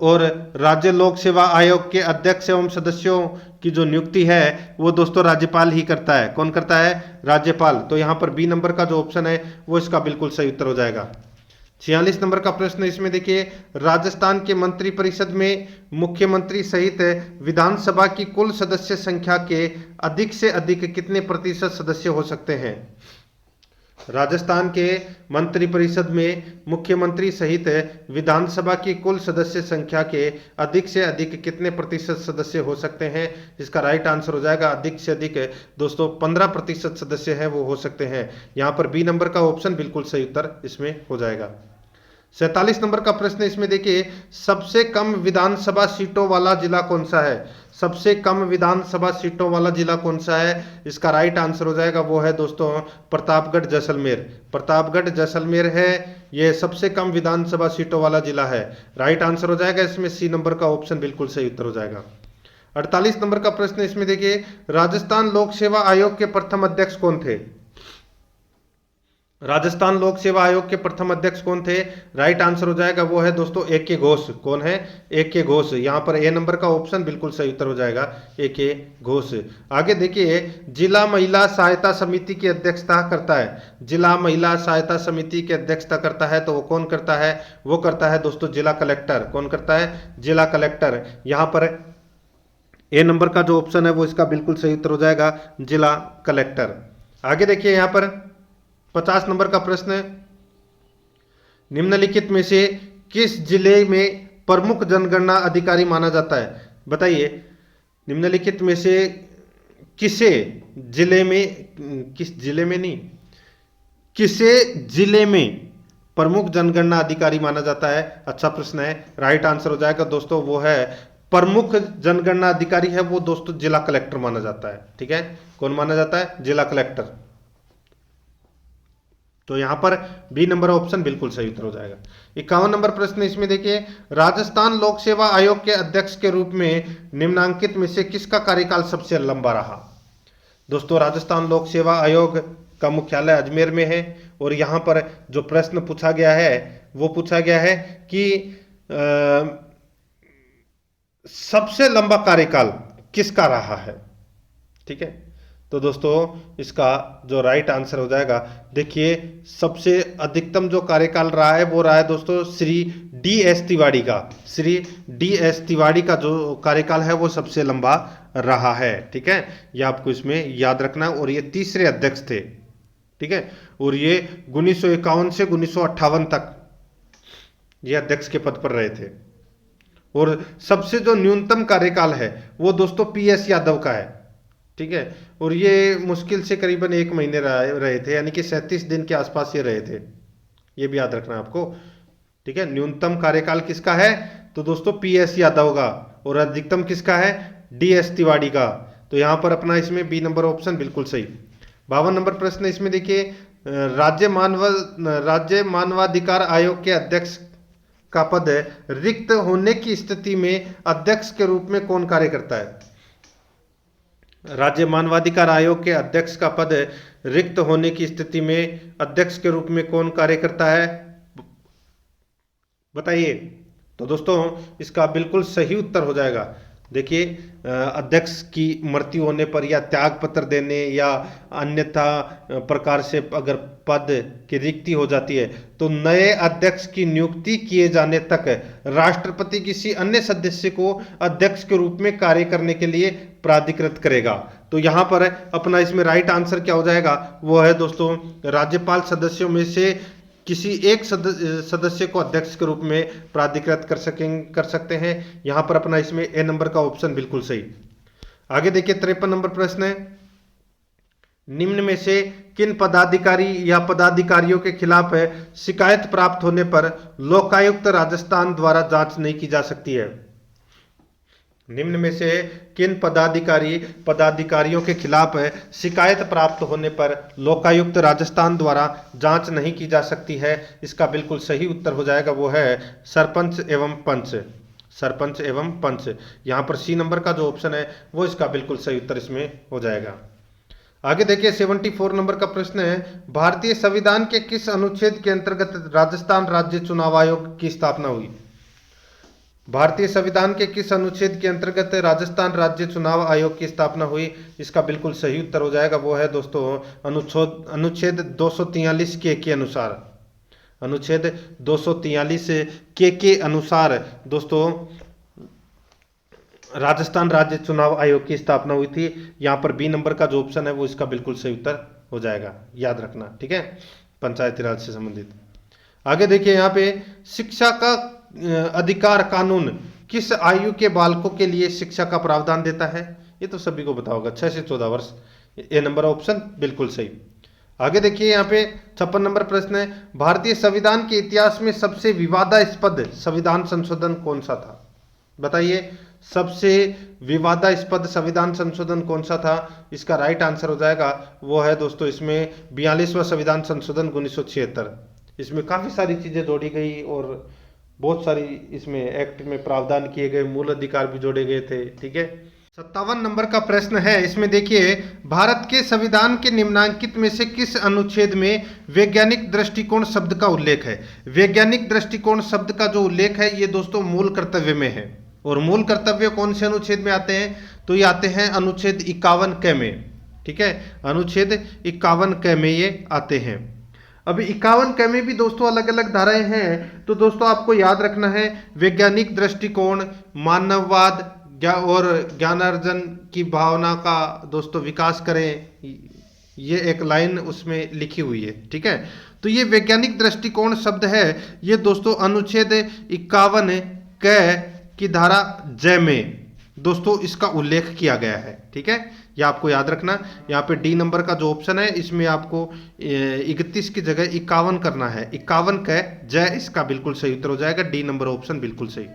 और राज्य लोक सेवा आयोग के अध्यक्ष एवं सदस्यों की जो नियुक्ति है वो दोस्तों राज्यपाल ही करता है। कौन करता है? राज्यपाल। तो यहाँ पर बी नंबर का जो ऑप्शन है वो इसका बिल्कुल सही उत्तर हो जाएगा। 46 नंबर का प्रश्न इसमें देखिए, राजस्थान के मंत्रिपरिषद में मुख्यमंत्री सहित विधानसभा की कुल सदस्य संख्या के अधिक से अधिक कितने प्रतिशत सदस्य हो सकते हैं? राजस्थान के मंत्रिपरिषद में मुख्यमंत्री सहित विधानसभा की कुल सदस्य संख्या के अधिक से अधिक कितने प्रतिशत सदस्य हो सकते हैं? इसका राइट आंसर हो जाएगा अधिक से अधिक दोस्तों 15% सदस्य हैं वो हो सकते हैं। यहाँ पर बी नंबर का ऑप्शन बिल्कुल सही उत्तर इसमें हो जाएगा। 47 नंबर का प्रश्न इसमें देखिए, सबसे कम विधानसभा सीटों वाला जिला कौन सा है? सबसे कम विधानसभा सीटों वाला जिला कौन सा है? इसका राइट आंसर हो जाएगा वो है दोस्तों प्रतापगढ़ जैसलमेर। प्रतापगढ़ जैसलमेर है ये सबसे कम विधानसभा सीटों वाला जिला है। राइट आंसर हो जाएगा इसमें सी नंबर का ऑप्शन बिल्कुल सही उत्तर हो जाएगा। 48 नंबर का प्रश्न इसमें देखिए, राजस्थान लोक सेवा आयोग के प्रथम अध्यक्ष कौन थे? राजस्थान लोक सेवा आयोग के प्रथम अध्यक्ष कौन थे? राइट आंसर हो जाएगा वो है दोस्तों ए.के. घोष। कौन है? ए.के. घोष। यहाँ पर ए नंबर का ऑप्शन बिल्कुल सही उत्तर हो जाएगा ए.के. घोष। आगे देखिए, जिला महिला सहायता समिति की अध्यक्षता करता है। जिला महिला सहायता समिति की अध्यक्षता करता है तो वो कौन करता है? वो करता है दोस्तों जिला कलेक्टर। कौन करता है? जिला कलेक्टर। यहाँ पर ए नंबर का जो ऑप्शन है वो इसका बिल्कुल सही उत्तर हो जाएगा जिला कलेक्टर। आगे देखिए, यहाँ पर 50 नंबर का प्रश्न, निम्नलिखित में से किस जिले में प्रमुख जनगणना अधिकारी माना जाता है? बताइए, निम्नलिखित में से किसे जिले में, किस जिले में नहीं, किसे जिले में प्रमुख जनगणना अधिकारी माना जाता है? अच्छा प्रश्न है। राइट आंसर हो जाएगा दोस्तों वो है प्रमुख जनगणना अधिकारी है वो दोस्तों जिला कलेक्टर माना जाता है। ठीक है, कौन माना जाता है? जिला कलेक्टर। तो यहां पर बी नंबर ऑप्शन बिल्कुल सही उत्तर हो जाएगा। 51 नंबर प्रश्न इसमें देखिए, राजस्थान लोक सेवा आयोग के अध्यक्ष के रूप में निम्नांकित में से किसका कार्यकाल सबसे लंबा रहा? दोस्तों राजस्थान लोक सेवा आयोग का मुख्यालय अजमेर में है और यहां पर जो प्रश्न पूछा गया है वो पूछा गया है कि सबसे लंबा कार्यकाल किसका रहा है? ठीक है, तो दोस्तों इसका जो राइट आंसर हो जाएगा, देखिए सबसे अधिकतम जो कार्यकाल रहा है वो रहा है दोस्तों श्री डी.एस. तिवारी का। श्री डी.एस. तिवारी का जो कार्यकाल है वो सबसे लंबा रहा है। ठीक है, ये आपको इसमें याद रखना है। और ये तीसरे अध्यक्ष थे। ठीक है, और ये 1951 से 1958 तक ये अध्यक्ष के पद पर रहे थे। और सबसे जो न्यूनतम कार्यकाल है वो दोस्तों पी.एस. यादव का है। ठीक है, और ये मुश्किल से करीबन 1 महीने रहे थे, यानी कि 37 दिन के आसपास ये रहे थे। ये भी याद रखना आपको। ठीक है, न्यूनतम कार्यकाल किसका है? तो दोस्तों पी.एस. यादव का। और अधिकतम किसका है? डी.एस. तिवारी का। तो यहां पर अपना इसमें बी नंबर ऑप्शन बिल्कुल सही। 52 नंबर प्रश्न इसमें देखिए, राज्य मानवाधिकार आयोग के अध्यक्ष का पद रिक्त होने की स्थिति में अध्यक्ष के रूप में कौन कार्य करता है? राज्य मानवाधिकार आयोग के अध्यक्ष का पद रिक्त होने की स्थिति में अध्यक्ष के रूप में कौन कार्य करता है? बताइए। तो दोस्तों इसका बिल्कुल सही उत्तर हो जाएगा देखिए, अध्यक्ष की मृत्यु होने पर या त्याग पत्र देने या अन्यथा प्रकार से अगर पद की रिक्ति हो जाती है तो नए अध्यक्ष की नियुक्ति किए जाने तक राष्ट्रपति किसी अन्य सदस्य को अध्यक्ष के रूप में कार्य करने के लिए प्राधिकृत करेगा। तो यहाँ पर अपना इसमें राइट आंसर क्या हो जाएगा, वो है दोस्तों राज्यपाल सदस्यों में से किसी एक सदस्य को अध्यक्ष के रूप में प्राधिकृत कर सकते हैं। यहां पर अपना इसमें ए नंबर का ऑप्शन बिल्कुल सही। आगे देखिए 53 नंबर प्रश्न है, निम्न में से किन पदाधिकारी या पदाधिकारियों के खिलाफ शिकायत प्राप्त होने पर लोकायुक्त राजस्थान द्वारा जांच नहीं की जा सकती है। निम्न में से किन पदाधिकारियों के खिलाफ शिकायत प्राप्त होने पर लोकायुक्त राजस्थान द्वारा जांच नहीं की जा सकती है। इसका बिल्कुल सही उत्तर हो जाएगा, वो है सरपंच एवं पंच। सरपंच एवं पंच, यहाँ पर सी नंबर का जो ऑप्शन है वो इसका बिल्कुल सही उत्तर इसमें हो जाएगा। आगे देखिए 74 नंबर का प्रश्न है, भारतीय संविधान के किस अनुच्छेद के अंतर्गत राजस्थान राज्य चुनाव आयोग की स्थापना हुई। भारतीय संविधान के किस अनुच्छेद के अंतर्गत राजस्थान राज्य चुनाव आयोग की स्थापना हुई। इसका बिल्कुल सही उत्तर हो जाएगा, वो है दोस्तों अनुच्छेद 243 के अनुसार। अनुच्छेद 243 के अनुसार दोस्तों राजस्थान राज्य चुनाव आयोग की स्थापना हुई थी। यहाँ पर बी नंबर का जो ऑप्शन है वो इसका बिल्कुल सही उत्तर हो जाएगा, याद रखना, ठीक है, पंचायती राज से संबंधित। आगे देखिए यहाँ पे शिक्षा का अधिकार कानून किस आयु के बालकों के लिए शिक्षा का प्रावधान देता है। ये तो सभी को पता होगा, 6 से 14 वर्ष। ए नंबर ऑप्शन बिल्कुल सही। आगे देखिए यहाँ पे 56 नंबर प्रश्न है, भारतीय संविधान के इतिहास में सबसे विवादास्पद संविधान संशोधन कौन सा था। बताइए, सबसे विवादास्पद संविधान संशोधन कौन सा था। इसका राइट आंसर हो जाएगा, वो है दोस्तों इसमें 42वां संविधान संशोधन 1976। इसमें काफी सारी चीजें जोड़ी गई और बहुत सारी इसमें एक्ट में प्रावधान किए गए, मूल अधिकार भी जोड़े गए थे, ठीक है। 57 नंबर का प्रश्न है, इसमें देखिए भारत के संविधान के निम्नांकित में से किस अनुच्छेद में वैज्ञानिक दृष्टिकोण शब्द का उल्लेख है। वैज्ञानिक दृष्टिकोण शब्द का जो उल्लेख है ये दोस्तों मूल कर्तव्य में है। और मूल कर्तव्य कौन से अनुच्छेद में आते हैं, तो ये आते हैं अनुच्छेद 51 क में, ठीक है, अनुच्छेद 51 क में ये आते हैं। अब 51 क में भी दोस्तों अलग अलग धाराएं हैं, तो दोस्तों आपको याद रखना है वैज्ञानिक दृष्टिकोण, मानववाद और ज्ञानार्जन की भावना का दोस्तों विकास करें, ये एक लाइन उसमें लिखी हुई है, ठीक है। तो ये वैज्ञानिक दृष्टिकोण शब्द है, ये दोस्तों अनुच्छेद 51 क की धारा ज में दोस्तों इसका उल्लेख किया गया है, ठीक है, ये आपको याद रखना। यहाँ पे डी नंबर का जो ऑप्शन है इसमें आपको 31 की जगह 51 करना है, 51 क ज इसका बिल्कुल सही उत्तर हो जाएगा, डी नंबर ऑप्शन बिल्कुल सही।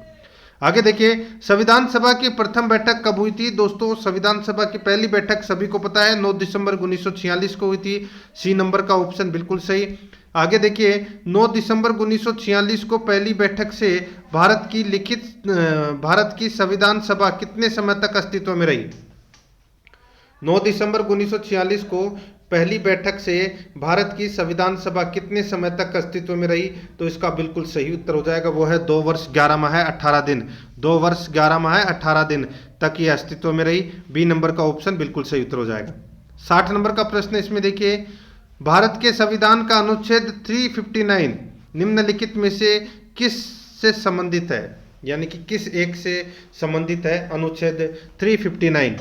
आगे देखिए संविधान सभा की प्रथम बैठक कब हुई थी। दोस्तों संविधान सभा की पहली बैठक सभी को पता है 9 दिसंबर 1946 को हुई थी, सी नंबर का ऑप्शन बिल्कुल सही। आगे देखिए 9 दिसंबर 1946 को पहली बैठक से भारत की संविधान सभा कितने समय तक अस्तित्व में रही। 9 दिसंबर 1946 को पहली बैठक से भारत की संविधान सभा कितने समय तक अस्तित्व में रही, तो इसका बिल्कुल सही उत्तर हो जाएगा, वो है 2 वर्ष 11 माह 18 दिन। 2 वर्ष 11 माह 18 दिन तक ये अस्तित्व में रही, बी नंबर का ऑप्शन बिल्कुल सही उत्तर हो जाएगा। 60 नंबर का प्रश्न इसमें देखिए, भारत के संविधान का अनुच्छेद 359 निम्नलिखित में से किस से संबंधित है, यानी कि किस एक से संबंधित है अनुच्छेद 359।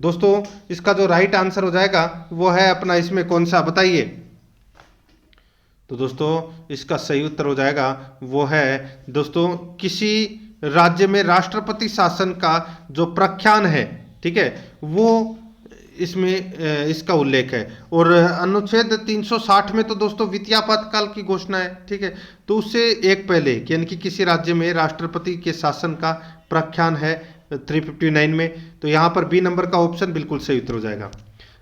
दोस्तों इसका जो राइट आंसर हो जाएगा वो है अपना इसमें कौन सा, बताइए। तो दोस्तों इसका सही उत्तर हो जाएगा वो है दोस्तों किसी राज्य में राष्ट्रपति शासन का जो प्रख्यान है, ठीक है, वो इसमें इसका उल्लेख है। और अनुच्छेद 360 में तो दोस्तों वित्तीय आपातकाल की घोषणा है, ठीक है, तो उससे एक पहले यानी कि किसी राज्य में राष्ट्रपति के शासन का प्रख्यान है 359 में, तो यहाँ पर बी नंबर का ऑप्शन बिल्कुल सही उत्तर हो जाएगा।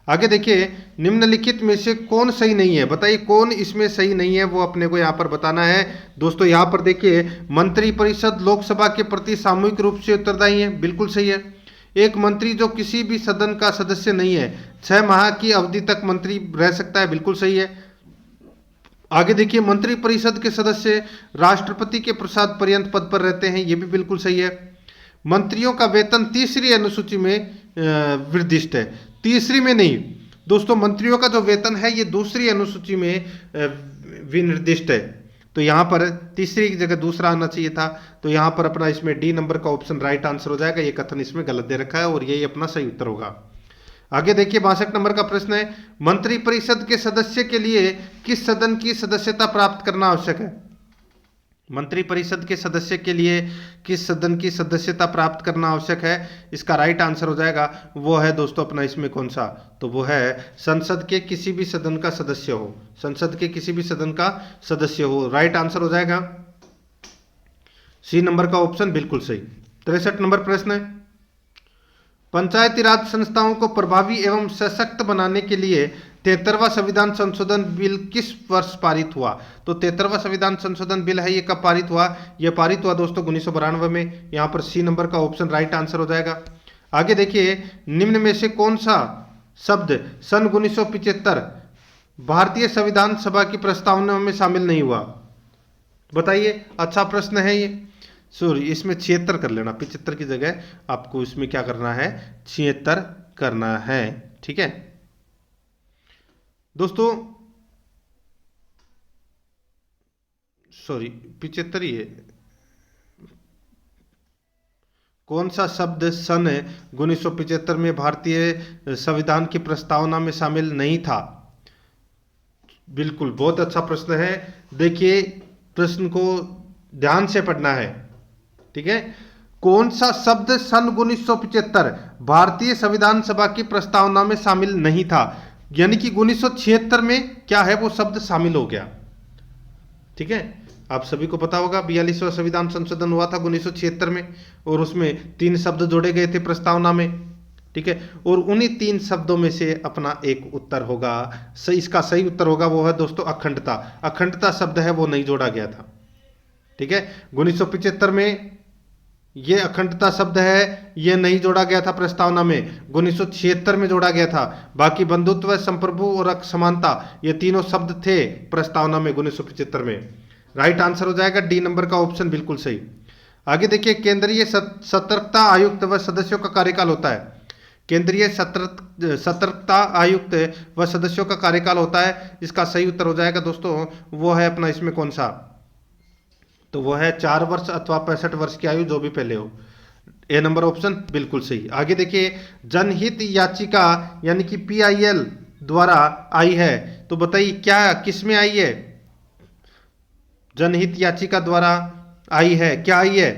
आगे देखिए निम्नलिखित में से कौन सही नहीं है, बताइए कौन इसमें सही नहीं है, वो अपने को यहाँ पर बताना है। दोस्तों यहाँ पर देखिए मंत्रिपरिषद लोकसभा के प्रति सामूहिक रूप से उत्तरदायी है, बिल्कुल सही है। एक मंत्री जो किसी भी सदन का सदस्य नहीं है 6 माह की अवधि तक मंत्री रह सकता है, बिल्कुल सही है। आगे देखिए मंत्रिपरिषद के सदस्य राष्ट्रपति के प्रसाद पर्यंत पद पर रहते हैं, ये भी बिल्कुल सही है। मंत्रियों का वेतन तीसरी अनुसूची में निर्दिष्ट है, तीसरी में नहीं दोस्तों, मंत्रियों का जो वेतन है ये दूसरी अनुसूची में विनिर्दिष्ट है। तो यहाँ पर तीसरी की जगह दूसरा आना चाहिए था, तो यहाँ पर अपना इसमें डी नंबर का ऑप्शन राइट आंसर हो जाएगा। ये कथन इसमें गलत दे रखा है और यही अपना सही उत्तर होगा। आगे देखिए 62 नंबर का प्रश्न है, मंत्रिपरिषद के सदस्य के लिए किस सदन की सदस्यता प्राप्त करना आवश्यक है? मंत्रिपरिषद के सदस्य के लिए किस सदन की सदस्यता प्राप्त करना आवश्यक है? इसका राइट आंसर हो जाएगा वो है दोस्तों अपना इसमें कौन सा, तो वो है संसद के किसी भी सदन का सदस्य हो, संसद के किसी भी सदन का सदस्य हो। राइट आंसर हो जाएगा सी नंबर का ऑप्शन बिल्कुल सही। 63 नंबर प्रश्न है, पंचायती राज संस्थाओं को प्रभावी एवं सशक्त बनाने के लिए 73वां संविधान संशोधन बिल किस वर्ष पारित हुआ? तो 73वां संविधान संशोधन बिल है ये कब पारित हुआ? ये पारित हुआ दोस्तों 1992 में। यहाँ पर सी नंबर का ऑप्शन राइट आंसर हो जाएगा। आगे देखिए, निम्न में से कौन सा शब्द सन 1975 भारतीय संविधान सभा की प्रस्तावना में शामिल नहीं हुआ? बताइए, अच्छा प्रश्न है ये। सॉरी, इसमें 76 कर लेना, 75 की जगह आपको इसमें क्या करना है, 76 करना है। ठीक है दोस्तों, सॉरी 75 ही है। कौन सा शब्द सन 1975 में भारतीय संविधान की प्रस्तावना में शामिल नहीं था? बिल्कुल, बहुत अच्छा प्रश्न है। देखिए, प्रश्न को ध्यान से पढ़ना है। ठीक है, कौन सा शब्द सन 1975 भारतीय संविधान सभा की प्रस्तावना में शामिल नहीं था? यानी कि 1976 में क्या है वो शब्द शामिल हो गया। ठीक है, आप सभी को पता होगा 42वां संविधान संशोधन हुआ था 1976 में और उसमें 3 शब्द जोड़े गए थे प्रस्तावना में। ठीक है, और उन्हीं 3 शब्दों में से अपना एक उत्तर होगा, सही, इसका सही उत्तर होगा वो है दोस्तों अखंडता। अखंडता शब्द है वो नहीं जोड़ा गया था। ठीक है, 1975 में ये अखंडता शब्द है ये नहीं जोड़ा गया था प्रस्तावना में, 1976 में जोड़ा गया था। बाकी बंधुत्व, संप्रभु और समानता ये तीनों शब्द थे प्रस्तावना में 1975 में। राइट आंसर हो जाएगा डी नंबर का ऑप्शन बिल्कुल सही। आगे देखिए, केंद्रीय सतर्कता आयुक्त व सदस्यों का कार्यकाल होता है। केंद्रीय सतर्कता आयुक्त व सदस्यों का कार्यकाल होता है, इसका सही उत्तर हो जाएगा दोस्तों वो है अपना इसमें कौन सा, तो वो है 4 वर्ष अथवा 65 वर्ष की आयु, जो भी पहले हो। ए नंबर ऑप्शन बिल्कुल सही। आगे देखिए, जनहित याचिका यानी कि PIL द्वारा आई है, तो बताइए क्या किस में आई है? जनहित याचिका द्वारा आई है, क्या आई है?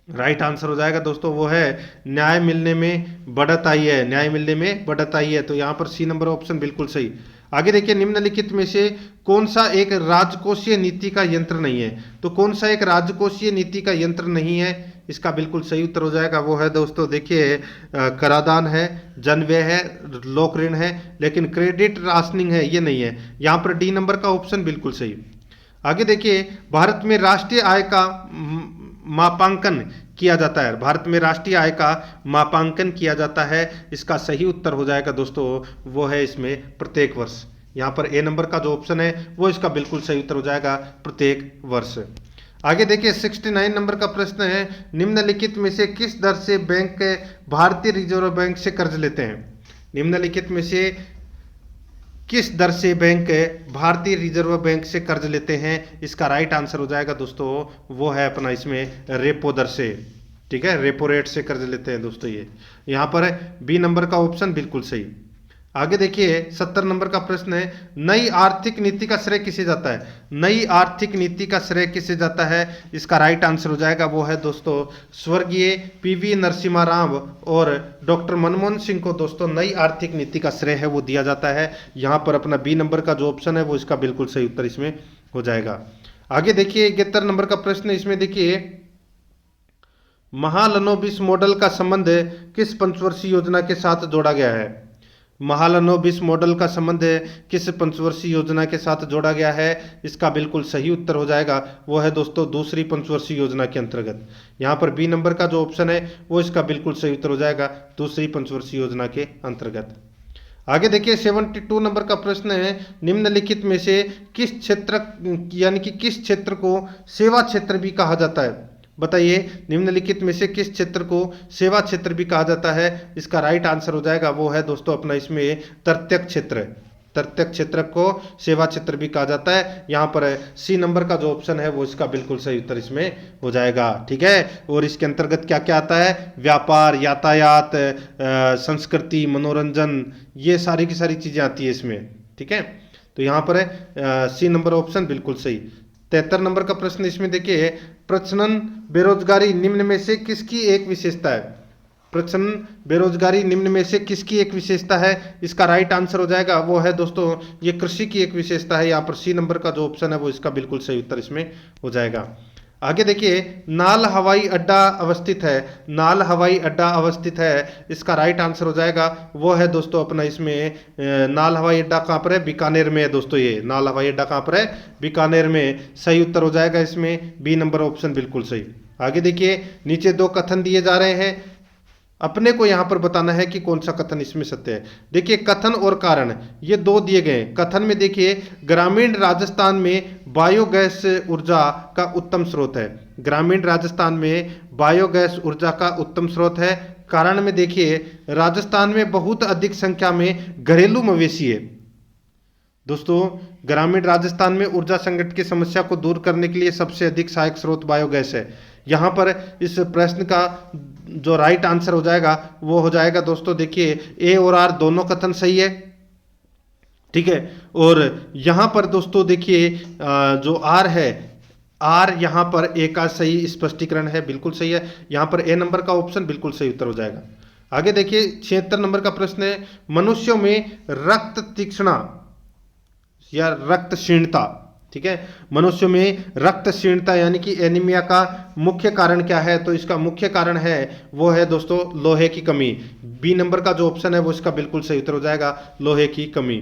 राइट आंसर हो जाएगा दोस्तों वो है न्याय मिलने में बढ़त आई है, न्याय मिलने में बढ़त आई है। तो यहाँ पर सी नंबर ऑप्शन बिल्कुल सही। आगे देखिए, निम्नलिखित में से कौन सा एक राजकोषीय नीति का यंत्र नहीं है? तो कौन सा एक राजकोषीय नीति का यंत्र नहीं है? इसका बिल्कुल सही उत्तर हो जाएगा वो है दोस्तों देखिए कराधान है, जनव्यय है, लोक ऋण है, लेकिन क्रेडिट राशनिंग है ये नहीं है। यहाँ पर डी नंबर का ऑप्शन बिल्कुल सही। आगे देखिए, भारत में राष्ट्रीय आय का मापांकन किया जाता है। भारत में राष्ट्रीय आय का मापांकन किया जाता है, इसका सही उत्तर हो जाएगा दोस्तों वो है इसमें प्रत्येक वर्ष। यहाँ पर ए नंबर का जो ऑप्शन है वो इसका बिल्कुल सही उत्तर हो जाएगा प्रत्येक वर्ष। आगे देखिए 69 नंबर का प्रश्न है, निम्नलिखित में से किस दर से बैंक भारतीय रिजर्व बैंक से कर्ज लेते हैं? निम्नलिखित में से किस दर से बैंक भारतीय रिजर्व बैंक से कर्ज लेते हैं? इसका राइट आंसर हो जाएगा दोस्तों वो है अपना इसमें रेपो दर से। ठीक है, रेपो रेट से कर्ज लेते हैं दोस्तों ये। यहाँ पर बी नंबर का ऑप्शन बिल्कुल सही। आगे देखिए 70 नंबर का प्रश्न है, नई आर्थिक नीति का श्रेय किसे जाता है? नई आर्थिक नीति का श्रेय किसे जाता है? इसका राइट आंसर हो जाएगा वो है दोस्तों स्वर्गीय PV नरसिम्हा राव और डॉक्टर मनमोहन सिंह को दोस्तों नई आर्थिक नीति का श्रेय है वो दिया जाता है। यहाँ पर अपना बी नंबर का जो ऑप्शन है वो इसका बिल्कुल सही उत्तर इसमें हो जाएगा। आगे देखिए 71 नंबर का प्रश्न, इसमें देखिए महालनोबिस मॉडल का संबंध किस पंचवर्षीय योजना के साथ जोड़ा गया है? महालनोबिस मॉडल का संबंध किस पंचवर्षीय योजना के साथ जोड़ा गया है? इसका बिल्कुल सही उत्तर हो जाएगा वो है दोस्तों दूसरी पंचवर्षीय योजना के अंतर्गत। यहाँ पर बी नंबर का जो ऑप्शन है वो इसका बिल्कुल सही उत्तर हो जाएगा दूसरी पंचवर्षीय योजना के अंतर्गत। आगे देखिए 72 नंबर का प्रश्न है, निम्नलिखित में से किस क्षेत्र यानी कि किस क्षेत्र को सेवा क्षेत्र भी कहा जाता है? बताइए निम्नलिखित में से किस क्षेत्र को सेवा क्षेत्र भी कहा जाता है? इसका राइट आंसर हो जाएगा वो है दोस्तों अपना इसमें तृतीयक क्षेत्र। तृतीयक क्षेत्र को सेवा क्षेत्र भी कहा जाता है। यहाँ पर सी नंबर का जो ऑप्शन है वो इसका बिल्कुल सही उत्तर इसमें हो जाएगा। ठीक है, और इसके अंतर्गत क्या क्या आता है? व्यापार, यातायात, संस्कृति, मनोरंजन, ये सारी की सारी चीजें आती है इसमें। ठीक है, तो यहाँ पर सी नंबर ऑप्शन बिल्कुल सही। 73 नंबर का प्रश्न इसमें देखिए, प्रचलन बेरोजगारी निम्न में से किसकी एक विशेषता है? प्रचलन बेरोजगारी निम्न में से किसकी एक विशेषता है? इसका राइट आंसर हो जाएगा वो है दोस्तों ये कृषि की एक विशेषता है। यहाँ पर सी नंबर का जो ऑप्शन है वो इसका बिल्कुल सही उत्तर इसमें हो जाएगा। आगे देखिए, नाल हवाई अड्डा अवस्थित है। नाल हवाई अड्डा अवस्थित है, इसका राइट आंसर हो जाएगा वो है दोस्तों अपना इसमें नाल हवाई अड्डा कहाँ पर है? बीकानेर में है दोस्तों। ये नाल हवाई अड्डा कहाँ पर है? बीकानेर में। सही उत्तर हो जाएगा इसमें बी नंबर ऑप्शन बिल्कुल सही। आगे देखिए, नीचे दो कथन दिए जा रहे हैं, अपने को यहां पर बताना है कि कौन सा कथन इसमें सत्य है। देखिए, कथन और कारण ये दो दिए गए। कथन में देखिए, ग्रामीण राजस्थान में बायोगैस ऊर्जा का उत्तम स्रोत है। ग्रामीण राजस्थान में बायोगैस ऊर्जा का उत्तम स्रोत है। कारण में देखिए, राजस्थान में बहुत अधिक संख्या में घरेलू मवेशी है। दोस्तों, ग्रामीण राजस्थान में ऊर्जा संकट की समस्या को दूर करने के लिए सबसे अधिक सहायक स्रोत बायोगैस है। यहां पर इस प्रश्न का जो राइट आंसर हो जाएगा वो हो जाएगा दोस्तों, देखिए ए और आर दोनों कथन सही है। ठीक है, और यहां पर दोस्तों देखिए जो आर है, आर यहां पर ए का सही स्पष्टीकरण है, बिल्कुल सही है। यहां पर ए नंबर का ऑप्शन बिल्कुल सही उत्तर हो जाएगा। आगे देखिए, 76 नंबर का प्रश्न है, मनुष्यों में रक्त तीक्ष्णता या रक्त क्षीणता। ठीक है, मनुष्यों में रक्त क्षीणता यानी कि एनीमिया का मुख्य कारण क्या है? तो इसका मुख्य कारण है वो है दोस्तों लोहे की कमी। बी नंबर का जो ऑप्शन है वो इसका बिल्कुल सही उत्तर हो जाएगा, लोहे की कमी।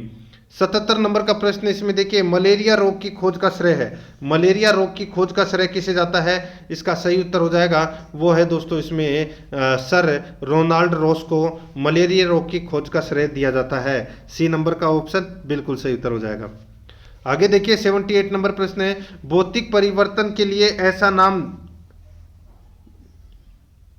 77 नंबर का प्रश्न इसमें देखिए, मलेरिया रोग की खोज का श्रेय है। मलेरिया रोग की खोज का श्रेय किसे जाता है? इसका सही उत्तर हो जाएगा वो है दोस्तों इसमें सर रोनाल्ड रॉस को मलेरिया रोग की खोज का श्रेय दिया जाता है। सी नंबर का ऑप्शन बिल्कुल सही उत्तर हो जाएगा। आगे देखिए, 78 नंबर प्रश्न है, भौतिक परिवर्तन के लिए ऐसा नाम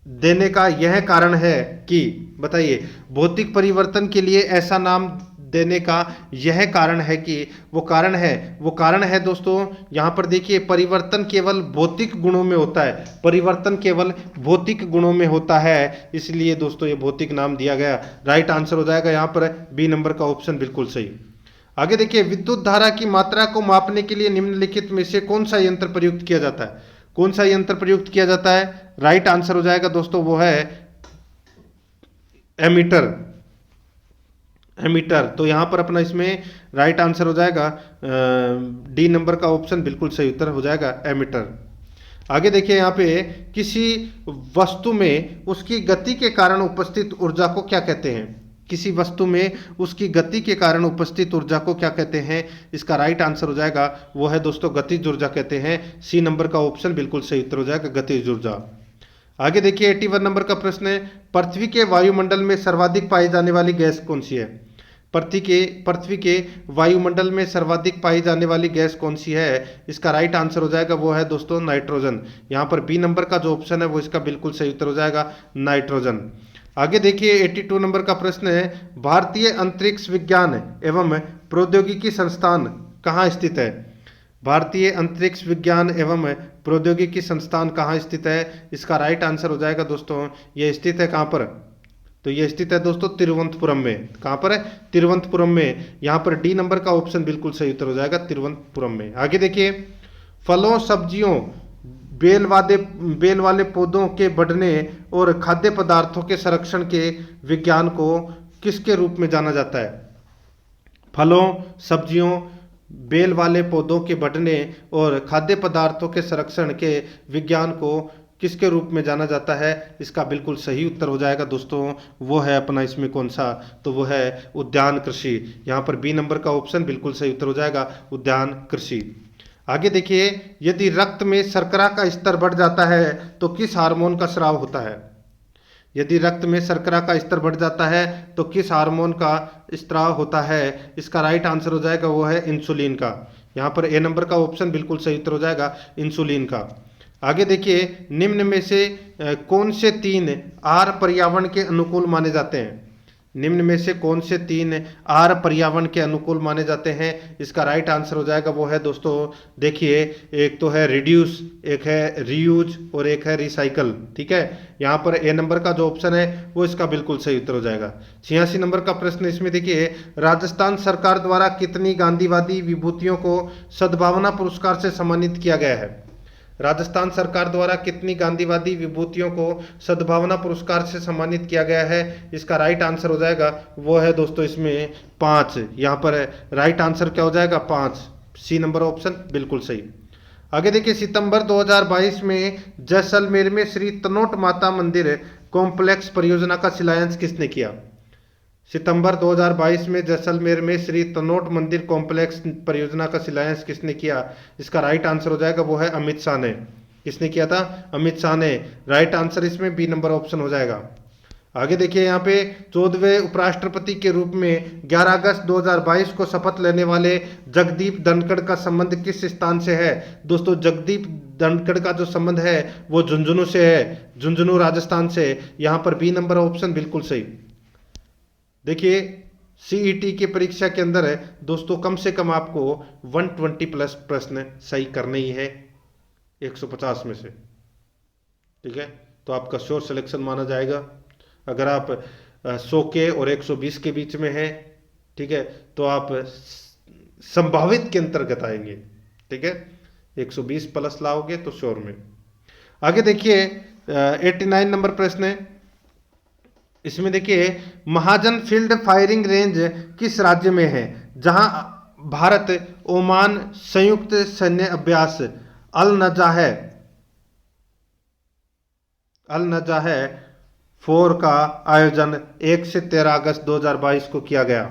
देने का यह कारण है कि, बताइए भौतिक परिवर्तन के लिए ऐसा नाम देने का यह कारण है कि, वो कारण है दोस्तों यहां पर देखिए, परिवर्तन केवल भौतिक गुणों में होता है। परिवर्तन केवल भौतिक गुणों में होता है, इसलिए दोस्तों ये भौतिक नाम दिया गया। राइट आंसर हो जाएगा यहां पर बी नंबर का ऑप्शन बिल्कुल सही। आगे देखिए, विद्युत धारा की मात्रा को मापने के लिए निम्नलिखित में से कौन सा यंत्र प्रयुक्त किया जाता है? कौन सा यंत्र प्रयुक्त किया जाता है? राइट आंसर हो जाएगा दोस्तों वो है एमीटर। एमीटर, तो यहां पर अपना इसमें राइट आंसर हो जाएगा डी नंबर का ऑप्शन बिल्कुल सही उत्तर हो जाएगा, एमीटर। आगे देखिए, यहाँ पे किसी वस्तु में उसकी गति के कारण उपस्थित ऊर्जा को क्या कहते हैं? किसी वस्तु में उसकी गति के कारण उपस्थित ऊर्जा को क्या कहते हैं? इसका राइट आंसर हो जाएगा वो है दोस्तों गतिज ऊर्जा कहते हैं। सी नंबर का ऑप्शन बिल्कुल सही उत्तर हो जाएगा, गतिज ऊर्जा। आगे देखिए, 81 नंबर का प्रश्न है, पृथ्वी के वायुमंडल में सर्वाधिक पाई जाने वाली गैस कौन सी है? पृथ्वी के वायुमंडल में सर्वाधिक पाई जाने वाली गैस कौन सी है? इसका राइट आंसर हो जाएगा वो है दोस्तों नाइट्रोजन। यहाँ पर बी नंबर का जो ऑप्शन है वो इसका बिल्कुल सही उत्तर हो जाएगा, नाइट्रोजन। आगे देखिए, 82 नंबर का प्रश्न है, भारतीय अंतरिक्ष विज्ञान एवं प्रौद्योगिकी संस्थान कहाँ स्थित है? भारतीय अंतरिक्ष विज्ञान एवं प्रौद्योगिकी संस्थान कहाँ स्थित है? इसका राइट आंसर हो जाएगा दोस्तों, ये स्थित है कहाँ पर? तो ये स्थित है दोस्तों तिरुवनंतपुरम में। कहाँ पर है? तिरुवनंतपुरम में। यहाँ पर डी नंबर का ऑप्शन बिल्कुल सही उत्तर हो जाएगा, तिरुवनंतपुरम में। आगे देखिए, फलों, सब्जियों, बेल वाले पौधों के बढ़ने और खाद्य पदार्थों के संरक्षण के विज्ञान को किसके रूप में जाना जाता है? फलों, सब्जियों, बेल वाले पौधों के बढ़ने और खाद्य पदार्थों के संरक्षण के विज्ञान को किसके रूप में जाना जाता है? इसका बिल्कुल सही उत्तर हो जाएगा दोस्तों, वो है अपना इसमें कौन सा? तो वो है उद्यान कृषि। यहाँ पर बी नंबर का ऑप्शन बिल्कुल सही उत्तर हो जाएगा, उद्यान कृषि। आगे देखिए, यदि रक्त में शर्करा का स्तर बढ़ जाता है तो किस हार्मोन का स्राव होता है? यदि रक्त में शर्करा का स्तर बढ़ जाता है तो किस हार्मोन का स्राव होता है? इसका राइट आंसर हो जाएगा वो है इंसुलिन का। यहाँ पर ए नंबर का ऑप्शन बिल्कुल सही उत्तर हो जाएगा, इंसुलिन का। आगे देखिए, निम्न में से कौन से 3 आर पर्यावरण के अनुकूल माने जाते हैं? निम्न में से कौन से 3 आर पर्यावरण के अनुकूल माने जाते हैं? इसका राइट आंसर हो जाएगा वो है दोस्तों, देखिए, एक तो है रिड्यूस, एक है रीयूज और एक है रिसाइकल। ठीक है, यहाँ पर ए नंबर का जो ऑप्शन है वो इसका बिल्कुल सही उत्तर हो जाएगा। 86 नंबर का प्रश्न, इसमें देखिए, राजस्थान सरकार द्वारा कितनी गांधीवादी विभूतियों को सद्भावना पुरस्कार से सम्मानित किया गया है? राजस्थान सरकार द्वारा कितनी गांधीवादी विभूतियों को सद्भावना पुरस्कार से सम्मानित किया गया है? इसका राइट आंसर हो जाएगा वो है दोस्तों इसमें 5। यहाँ पर राइट आंसर क्या हो जाएगा? 5, सी नंबर ऑप्शन बिल्कुल सही। आगे देखिए, सितंबर 2022 में जैसलमेर में श्री तनोट माता मंदिर कॉम्प्लेक्स परियोजना का शिलान्यास किसने किया? सितंबर 2022 में जैसलमेर में श्री तनोट मंदिर कॉम्प्लेक्स परियोजना का शिलान्यास किसने किया? इसका राइट आंसर हो जाएगा वो है अमित शाह ने। किसने किया था? अमित शाह ने। राइट आंसर इसमें बी नंबर ऑप्शन हो जाएगा। आगे देखिए, यहाँ पे 14वें उपराष्ट्रपति के रूप में 11 अगस्त 2022 को शपथ लेने वाले जगदीप धनखड़ का संबंध किस स्थान से है? दोस्तों, जगदीप धनखड़ का जो संबंध है वो झुंझुनू से है, झुंझुनू राजस्थान से। यहाँ पर बी नंबर ऑप्शन बिल्कुल सही। देखिए, सीईटी की परीक्षा के अंदर है दोस्तों, कम से कम आपको 120 प्लस प्रश्न सही करने ही है 150 में से। ठीक है, तो आपका श्योर सिलेक्शन माना जाएगा। अगर आप 100 के और 120 के बीच में हैं, ठीक है, तो आप संभावित के अंतर्गत आएंगे। ठीक है, 120 प्लस लाओगे तो श्योर में। आगे देखिए, 89 नंबर प्रश्न है। इसमें देखिए, महाजन फील्ड फायरिंग रेंज किस राज्य में है जहां भारत ओमान संयुक्त सैन्य अभ्यास अल नजा है 4 का आयोजन 1 से 13 अगस्त 2022 को किया गया?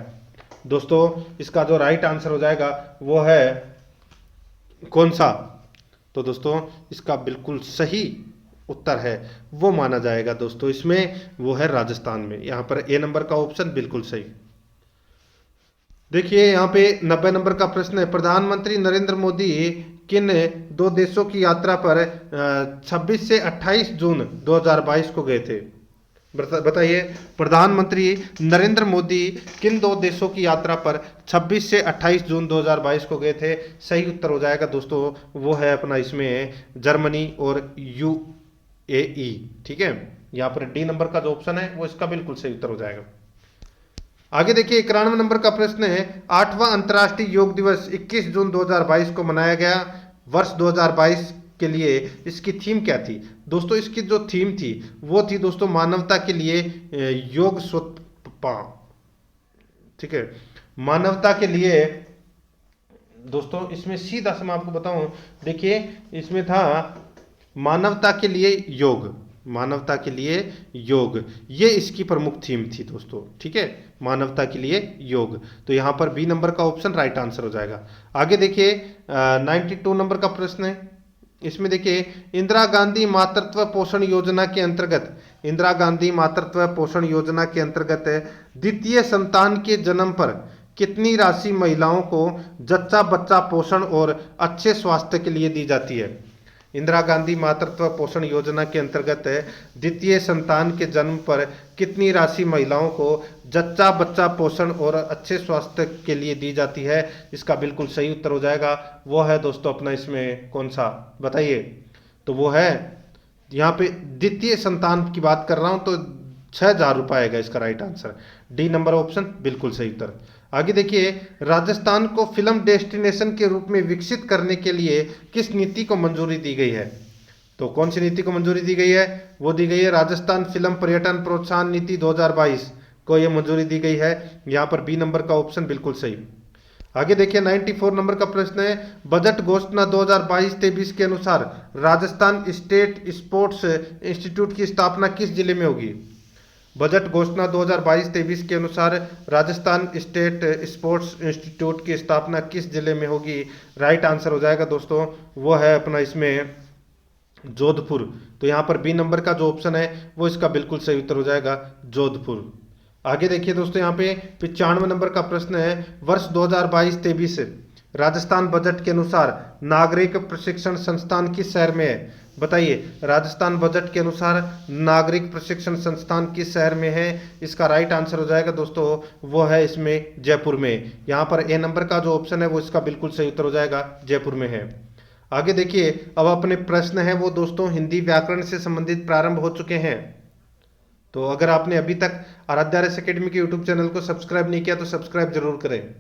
दोस्तों, इसका जो राइट आंसर हो जाएगा वो है कौन सा? तो दोस्तों, इसका बिल्कुल सही उत्तर है वो माना जाएगा दोस्तों इसमें, वो है राजस्थान में। यहाँ पर ए नंबर का ऑप्शन बिल्कुल सही। देखिए, यहाँ पे 90 नंबर का प्रश्न है। प्रधानमंत्री नरेंद्र मोदी किन 2 देशों की यात्रा पर 26 से 28 जून 2022 को गए थे? बताइए, प्रधानमंत्री नरेंद्र मोदी किन 2 देशों की यात्रा पर 26 से 28 जून 2022 को गए थे? सही उत्तर हो जाएगा दोस्तों वो है अपना इसमें जर्मनी और UAE। ठीक है, यहाँ पर डी नंबर का जो ऑप्शन है वो इसका बिल्कुल सही उत्तर हो जाएगा। आगे देखिए, 91 नंबर का प्रश्न है। 8वां अंतर्राष्ट्रीय योग दिवस 21 जून 2022 को मनाया गया। वर्ष 2022 के लिए इसकी थीम क्या थी? दोस्तों, इसकी जो थीम थी वो थी दोस्तों मानवता के लिए योग ठीक है, मानवता के लिए दोस्तों, इसमें सीधा से मैं आपको बताऊं, देखिए इसमें था मानवता के लिए योग, मानवता के लिए योग, ये इसकी प्रमुख थीम थी दोस्तों। ठीक है, मानवता के लिए योग। तो यहाँ पर बी नंबर का ऑप्शन राइट आंसर हो जाएगा। आगे देखिए, 92 नंबर का प्रश्न है। इसमें देखिए, इंदिरा गांधी मातृत्व पोषण योजना के अंतर्गत, इंदिरा गांधी मातृत्व पोषण योजना के अंतर्गत द्वितीय संतान के जन्म पर कितनी राशि महिलाओं को जच्चा बच्चा पोषण और अच्छे स्वास्थ्य के लिए दी जाती है? इंदिरा गांधी मातृत्व पोषण योजना के अंतर्गत द्वितीय संतान के जन्म पर कितनी राशि महिलाओं को जच्चा बच्चा पोषण और अच्छे स्वास्थ्य के लिए दी जाती है? इसका बिल्कुल सही उत्तर हो जाएगा वो है दोस्तों अपना इसमें कौन सा? बताइए। तो वो है यहाँ पे द्वितीय संतान की बात कर रहा हूँ तो 6,000 रुपये आएगा इसका right answer. D number option बिल्कुल सही उत्तर। आगे देखिए, राजस्थान को फिल्म डेस्टिनेशन के रूप में विकसित करने के लिए किस नीति को मंजूरी दी गई है? तो कौन सी नीति को मंजूरी दी गई है? वो दी गई है राजस्थान फिल्म पर्यटन प्रोत्साहन नीति 2022 को ये मंजूरी दी गई है। यहाँ पर बी नंबर का ऑप्शन बिल्कुल सही। आगे देखिए, 94 नंबर का प्रश्न है। बजट घोषणा 2022-23 के अनुसार राजस्थान स्टेट स्पोर्ट्स इंस्टीट्यूट की स्थापना किस जिले में होगी? बजट घोषणा 2022-23 के अनुसार राजस्थान स्टेट स्पोर्ट्स इंस्टीट्यूट की स्थापना किस जिले में होगी? राइट आंसर हो जाएगा दोस्तों वो है अपना इसमें जोधपुर। तो यहाँ पर बी नंबर का जो ऑप्शन है वो इसका बिल्कुल सही उत्तर हो जाएगा जोधपुर। आगे देखिए दोस्तों, यहाँ पे 95 नंबर का प्रश्न है। वर्ष 2022-23 राजस्थान बजट के अनुसार नागरिक प्रशिक्षण संस्थान किस शहर में है? बताइए, राजस्थान बजट के अनुसार नागरिक प्रशिक्षण संस्थान किस शहर में है? इसका राइट आंसर हो जाएगा दोस्तों, वो है इसमें जयपुर में। यहाँ पर ए नंबर का जो ऑप्शन है वो इसका बिल्कुल सही उत्तर हो जाएगा, जयपुर में है। आगे देखिए, अब अपने प्रश्न है वो दोस्तों हिंदी व्याकरण से संबंधित प्रारंभ हो चुके हैं। तो अगर आपने अभी तक आराध्या आर एस अकेडमी के यूट्यूब चैनल को सब्सक्राइब नहीं किया तो सब्सक्राइब जरूर करें,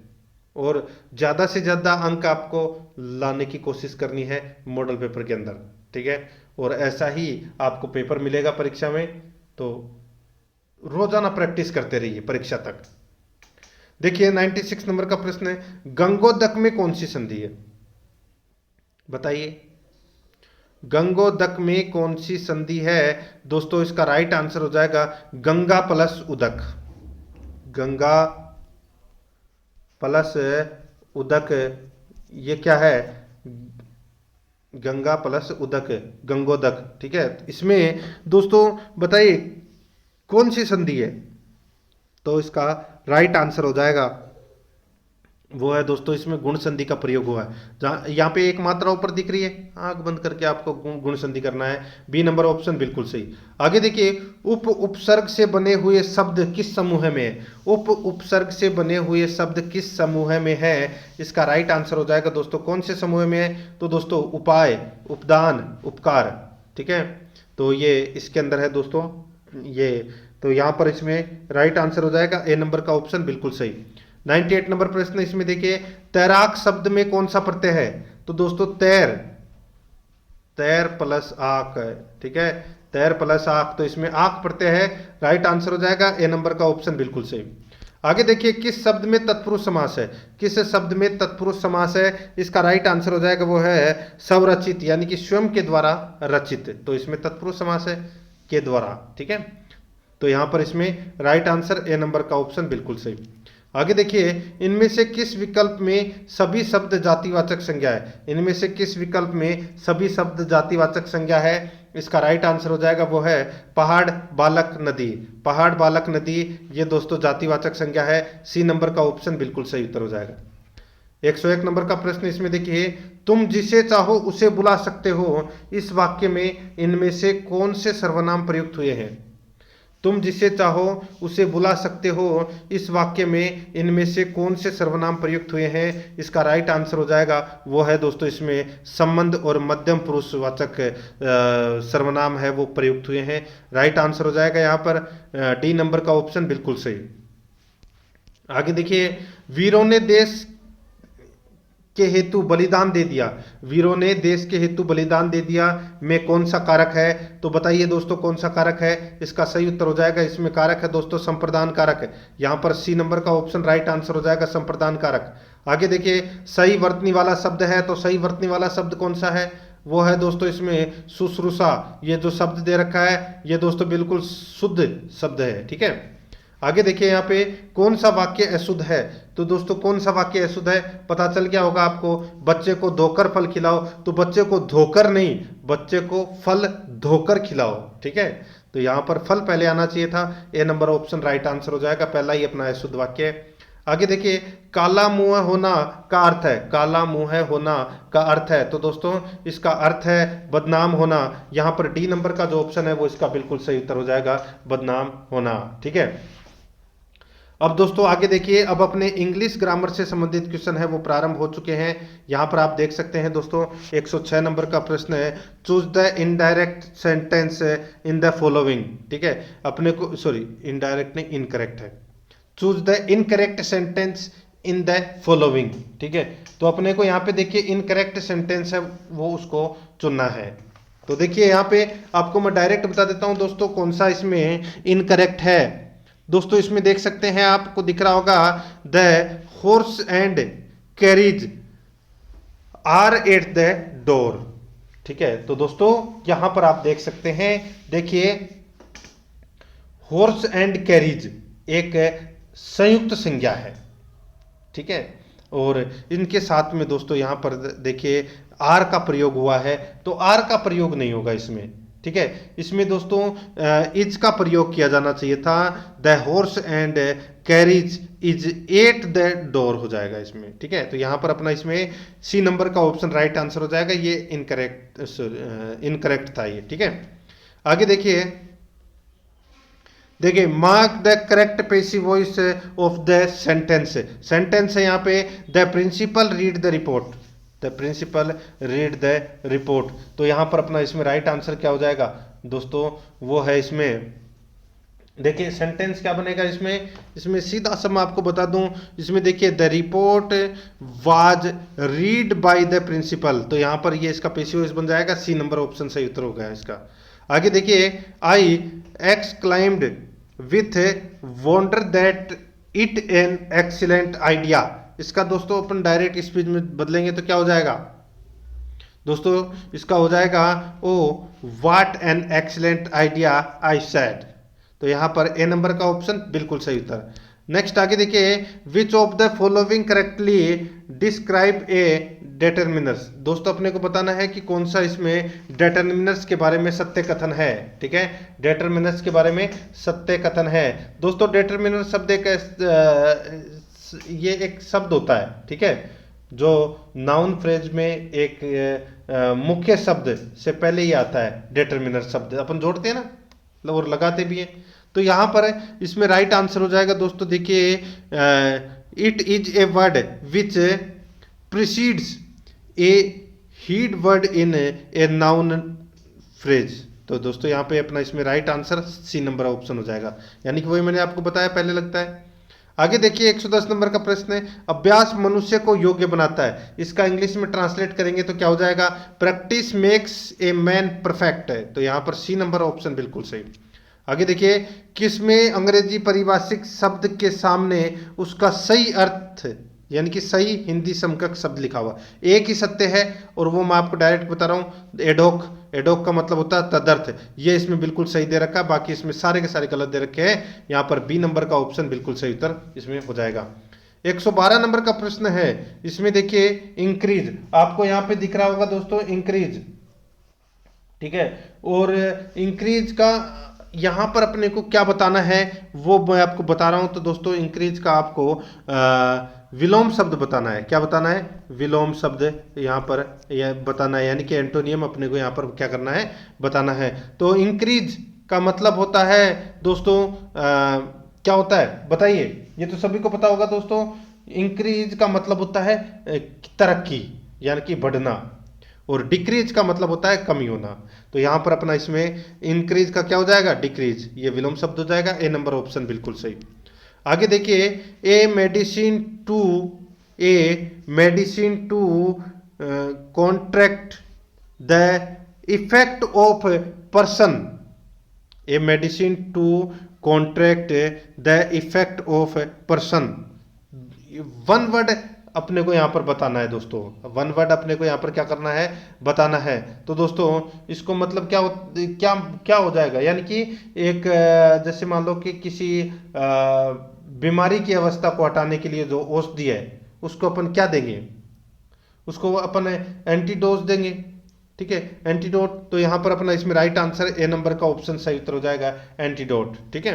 और ज़्यादा से ज़्यादा अंक आपको लाने की कोशिश करनी है मॉडल पेपर के अंदर, ठीक है। और ऐसा ही आपको पेपर मिलेगा परीक्षा में, तो रोजाना प्रैक्टिस करते रहिए परीक्षा तक। देखिए 96 नंबर का प्रश्न है, गंगोदक में कौन सी संधि है? बताइए, गंगोदक में कौन सी संधि है? दोस्तों इसका राइट आंसर हो जाएगा गंगा प्लस उदक। गंगा प्लस उदक, ये क्या है? गंगा प्लस उदक, गंगोदक, ठीक है। इसमें दोस्तों बताइए कौन सी संधि है? तो इसका राइट आंसर हो जाएगा वो है दोस्तों, इसमें गुण संधि का प्रयोग हुआ है। जहां यहाँ पे एक मात्रा ऊपर दिख रही है, आंख बंद करके आपको गुण संधि करना है। बी नंबर ऑप्शन बिल्कुल सही। आगे देखिए, उपसर्ग से बने हुए शब्द किस समूह में है? उपसर्ग से बने हुए शब्द किस समूह में है? इसका राइट आंसर हो जाएगा दोस्तों, कौन से समूह में है? तो दोस्तों उपाय, उपदान, उपकार, ठीक है। तो ये इसके अंदर है दोस्तों ये, तो यहाँ पर इसमें राइट आंसर हो जाएगा ए नंबर का ऑप्शन बिल्कुल सही। 98 नंबर प्रश्न, इसमें देखिए तैराक शब्द में कौन सा प्रत्यय है? तो दोस्तों तैर, तैर प्लस आक है, ठीक है, तैर प्लस आक, तो इसमें आक प्रत्यय है। राइट आंसर हो जाएगा ए नंबर का ऑप्शन बिल्कुल सही। आगे देखिए, किस शब्द में तत्पुरुष समास है? किस शब्द में तत्पुरुष समास है? इसका राइट आंसर हो जाएगा वो है स्वरचित, यानी कि स्वयं के द्वारा रचित, तो इसमें तत्पुरुष समास है के द्वारा, ठीक है। तो यहां पर इसमें राइट आंसर ए नंबर का ऑप्शन बिल्कुल सही। आगे देखिए, इनमें से किस विकल्प में सभी शब्द जातिवाचक संज्ञा है? इनमें से किस विकल्प में सभी शब्द जातिवाचक संज्ञा है? इसका राइट आंसर हो जाएगा वो है पहाड़, बालक, नदी। पहाड़, बालक, नदी, ये दोस्तों जातिवाचक संज्ञा है। सी नंबर का ऑप्शन बिल्कुल सही उत्तर हो जाएगा। 101 नंबर का प्रश्न, इसमें देखिए, तुम जिसे चाहो उसे बुला सकते हो, इस वाक्य में इनमें से कौन से सर्वनाम प्रयुक्त हुए हैं? तुम जिसे चाहो उसे बुला सकते हो, इस वाक्य में इनमें से कौन से सर्वनाम प्रयुक्त हुए हैं? इसका राइट आंसर हो जाएगा वो है दोस्तों, इसमें संबंध और मध्यम पुरुषवाचक सर्वनाम है वो प्रयुक्त हुए हैं। राइट आंसर हो जाएगा यहाँ पर डी नंबर का ऑप्शन बिल्कुल सही। आगे देखिए, वीरों ने देश के हेतु बलिदान दे दिया, वीरों ने देश के हेतु बलिदान दे दिया में कौन सा कारक है? तो बताइए दोस्तों कौन सा कारक है? इसका सही उत्तर हो जाएगा, इसमें कारक है दोस्तों संप्रदान कारक है। यहाँ पर सी नंबर का ऑप्शन राइट आंसर हो जाएगा संप्रदान कारक। आगे देखिए, सही वर्तनी वाला शब्द है, तो सही वर्तनी वाला शब्द कौन सा है? वो है दोस्तों इसमें शुश्रूषा। ये जो शब्द दे रखा है ये दोस्तों बिल्कुल शुद्ध शब्द है, ठीक है। आगे देखिए, यहाँ पे कौन सा वाक्य अशुद्ध है? तो दोस्तों कौन सा वाक्य अशुद्ध है पता चल गया होगा आपको। बच्चे को धोकर फल खिलाओ, तो बच्चे को धोकर नहीं, बच्चे को फल धोकर खिलाओ, ठीक है। तो यहाँ पर फल पहले आना चाहिए था। ए नंबर ऑप्शन राइट आंसर हो जाएगा, पहला ही अपना अशुद्ध वाक्य है। आगे देखिए, काला मुंह होना का अर्थ है, काला मुंह होना का अर्थ है, तो दोस्तों इसका अर्थ है बदनाम होना। यहाँ पर डी नंबर का जो ऑप्शन है वो इसका बिल्कुल सही उत्तर हो जाएगा, बदनाम होना, ठीक है। अब दोस्तों आगे देखिए, अब अपने इंग्लिश ग्रामर से संबंधित क्वेश्चन है वो प्रारंभ हो चुके हैं। यहाँ पर आप देख सकते हैं दोस्तों 106 नंबर का प्रश्न है, choose the indirect sentence in the following, ठीक है। अपने को सॉरी इनडायरेक्ट नहीं, इनकरेक्ट है, choose the incorrect sentence in the following, ठीक है। तो अपने को यहाँ पे देखिए इनकरेक्ट सेंटेंस है वो उसको चुनना है। तो देखिए यहाँ पे आपको मैं डायरेक्ट बता देता हूँ दोस्तों कौन सा इसमें इनकरेक्ट है। दोस्तों इसमें देख सकते हैं, आपको दिख रहा होगा the horse and carriage are at the door, ठीक है। तो दोस्तों यहां पर आप देख सकते हैं, देखिए हॉर्स एंड कैरिज एक संयुक्त संज्ञा है, ठीक है। और इनके साथ में दोस्तों यहां पर देखिए आर का प्रयोग हुआ है, तो आर का प्रयोग नहीं होगा इसमें, ठीक है, इसमें दोस्तों इज का प्रयोग किया जाना चाहिए था। The horse and carriage is eight the door हो जाएगा इसमें, ठीक है। तो यहां पर अपना इसमें सी नंबर का ऑप्शन राइट आंसर हो जाएगा, ये इनकरेक्ट था ये, ठीक है। आगे देखिए mark the correct passive voice of the sentence. Sentence है यहाँ पे the principal read the report, the principal read the report. तो यहाँ पर अपना इसमें राइट आंसर क्या हो जाएगा दोस्तों, वो है इसमें देखिए सेंटेंस क्या बनेगा इसमें सीधा सा मैं आपको बता दूं, इसमें देखिए the report was read by the principal. तो यहाँ पर ये इसका पैसिव वॉइस बन जाएगा, सी नंबर ऑप्शन सही उत्तर हो गया इसका। आगे देखिए I exclaimed with wonder that it an excellent idea. इसका दोस्तों अपन डायरेक्ट स्पीच में बदलेंगे तो क्या हो जाएगा दोस्तों, इसका हो जाएगा oh what an excellent idea I said. तो यहां पर ए नंबर का ऑप्शन बिल्कुल सही उत्तर। नेक्स्ट आगे देखिए which of the following correctly describe A determiners. दोस्तों अपने को बताना है कि कौन सा इसमें डिटरमिनर्स के बारे में सत्य कथन है, ठीक है। डिटरमिनर्स के बारे में सत्य कथन है दोस्तों। डिटरमिनर शब्द ये एक शब्द होता है, ठीक है, जो नाउन फ्रेज में एक मुख्य शब्द से पहले ही आता है। डिटरमिनर शब्द अपन जोड़ते हैं ना और लगाते भी हैं। तो यहां पर इसमें राइट आंसर हो जाएगा दोस्तों, देखिए it is a word which precedes a head word in a noun phrase. तो दोस्तों यहां पे अपना इसमें right answer C number option हो जाएगा, यानी कि वही मैंने आपको बताया पहले लगता है। आगे देखिए 110 नंबर का प्रश्न है अभ्यास मनुष्य को योग्य बनाता है। इसका इंग्लिश में ट्रांसलेट करेंगे तो क्या हो जाएगा, practice makes a man perfect है। तो यहां पर सी नंबर ऑप्शन बिल्कुल सही। आगे देखिए किसमें अंग्रेजी पारिभाषिक शब्द के सामने उसका सही अर्थ यानी कि सही हिंदी समकक्ष शब्द लिखा हुआ, एक ही सत्य है और वो मैं आपको डायरेक्ट बता रहा हूं, एडोक। एडोक का मतलब होता है तदर्थ, ये इसमें बिल्कुल सही दे रखा है, बाकी इसमें सारे के सारे गलत दे रखे हैं। यहां पर बी नंबर का ऑप्शन बिल्कुल सही उत्तर इसमें हो जाएगा। 112 नंबर का प्रश्न है, इसमें देखिए इंक्रीज, आपको यहां पे दिख रहा होगा दोस्तों इंक्रीज, ठीक है। और इंक्रीज का यहां पर अपने को क्या बताना है वो मैं आपको बता रहा हूं। तो दोस्तों इंक्रीज का आपको विलोम शब्द बताना है। क्या बताना है, विलोम शब्द यहां पर यह बताना है, यानी कि एंटोनियम अपने को यहां पर क्या करना है, बताना है। तो इंक्रीज का मतलब होता है दोस्तों क्या होता है बताइए, ये तो सभी को पता होगा दोस्तों। इंक्रीज का मतलब होता है तरक्की यानी कि बढ़ना, और डिक्रीज का मतलब होता है कमी होना। तो यहां पर अपना इसमें इंक्रीज का क्या हो जाएगा, डिक्रीज, ये विलोम शब्द हो जाएगा। ए नंबर ऑप्शन बिल्कुल सही। आगे देखिए a medicine to contract the effect of person, a medicine to contract the effect of person. One word अपने को यहां पर बताना है दोस्तों, वन वर्ड अपने को यहां पर क्या करना है, बताना है। तो दोस्तों इसको मतलब क्या हो जाएगा, यानी कि एक जैसे मान लो कि किसी बीमारी की अवस्था को हटाने के लिए जो औषधि है उसको अपन क्या देंगे, उसको अपन एंटीडोज देंगे, ठीक है, एंटीडोट। तो यहां पर अपना इसमें राइट आंसर ए नंबर का ऑप्शन सही उत्तर हो जाएगा, एंटीडोट, ठीक है,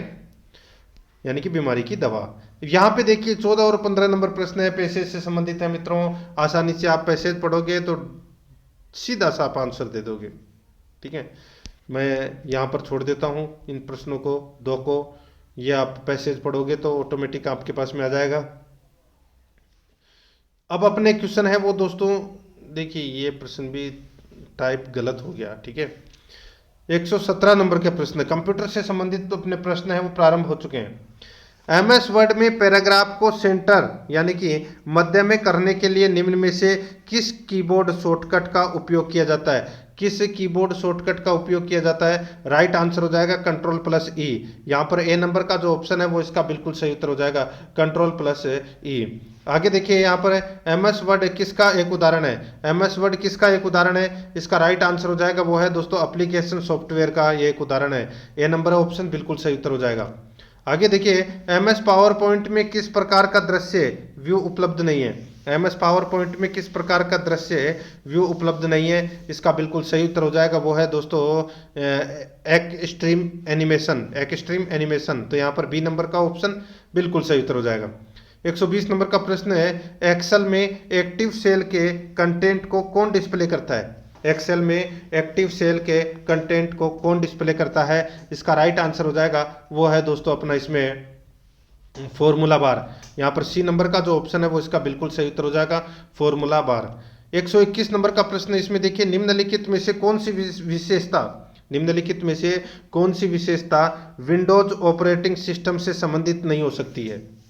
यानी कि बीमारी की दवा। यहां पे देखिए 14 और 15 नंबर प्रश्न है, पैसेज से संबंधित है मित्रों। आसानी से आप पैसेज पढ़ोगे तो सीधा सा आप आंसर दे दोगे, ठीक है। मैं यहां पर छोड़ देता हूं इन प्रश्नों को, दो को, ये आप पैसेज पढ़ोगे तो ऑटोमेटिक आपके पास में आ जाएगा। अब अपने क्वेश्चन है वो दोस्तों देखिए, ये प्रश्न भी टाइप गलत हो गया, ठीक है। 117 नंबर के प्रश्न, कंप्यूटर से संबंधित तो अपने प्रश्न है वो प्रारंभ हो चुके हैं। एमएस वर्ड में पैराग्राफ को सेंटर यानी कि मध्य में करने के लिए निम्न में से किस कीबोर्ड शॉर्टकट का उपयोग किया जाता है, किस कीबोर्ड शॉर्टकट का उपयोग किया जाता है। राइट आंसर हो जाएगा Ctrl+E। यहाँ पर ए नंबर का जो ऑप्शन है वो इसका बिल्कुल सही उत्तर हो जाएगा, Ctrl+E। आगे देखिए यहाँ पर एमएस वर्ड किसका एक उदाहरण है, एमएस वर्ड किसका एक उदाहरण है, इसका राइट आंसर हो जाएगा वो है दोस्तों एप्लीकेशन सॉफ्टवेयर का ये एक उदाहरण है। ए नंबर ऑप्शन बिल्कुल सही उत्तर हो जाएगा। आगे देखिए एमएस पावर पॉइंट में किस प्रकार का दृश्य व्यू उपलब्ध नहीं है। MS पावर पॉइंट में किस प्रकार का दृश्य व्यू उपलब्ध नहीं है? इसका बिल्कुल सही उत्तर हो जाएगा, वो है दोस्तों एक्सट्रीम एनिमेशन, एक्सट्रीम एनिमेशन। तो यहाँ पर बी नंबर का ऑप्शन बिल्कुल सही उत्तर हो जाएगा। 120 नंबर का प्रश्न है, एक्सेल में एक्टिव सेल के कंटेंट को कौन डिस्प्ले करता है? एक्सेल में एक्टिव सेल के कंटेंट को कौन डिस्प्ले करता है? इसका राइट आंसर हो जाएगा, वो है दोस्तों अपना इसमें फॉर्मूला बार। यहाँ पर सी नंबर का जो ऑप्शन है वो इसका बिल्कुल सही उत्तर हो जाएगा, फॉर्मूला बार। 121 नंबर का प्रश्न, इसमें देखिए, निम्नलिखित में से कौन सी विशेषता, निम्नलिखित में से कौन सी विशेषता विंडोज ऑपरेटिंग सिस्टम से संबंधित नहीं हो सकती है?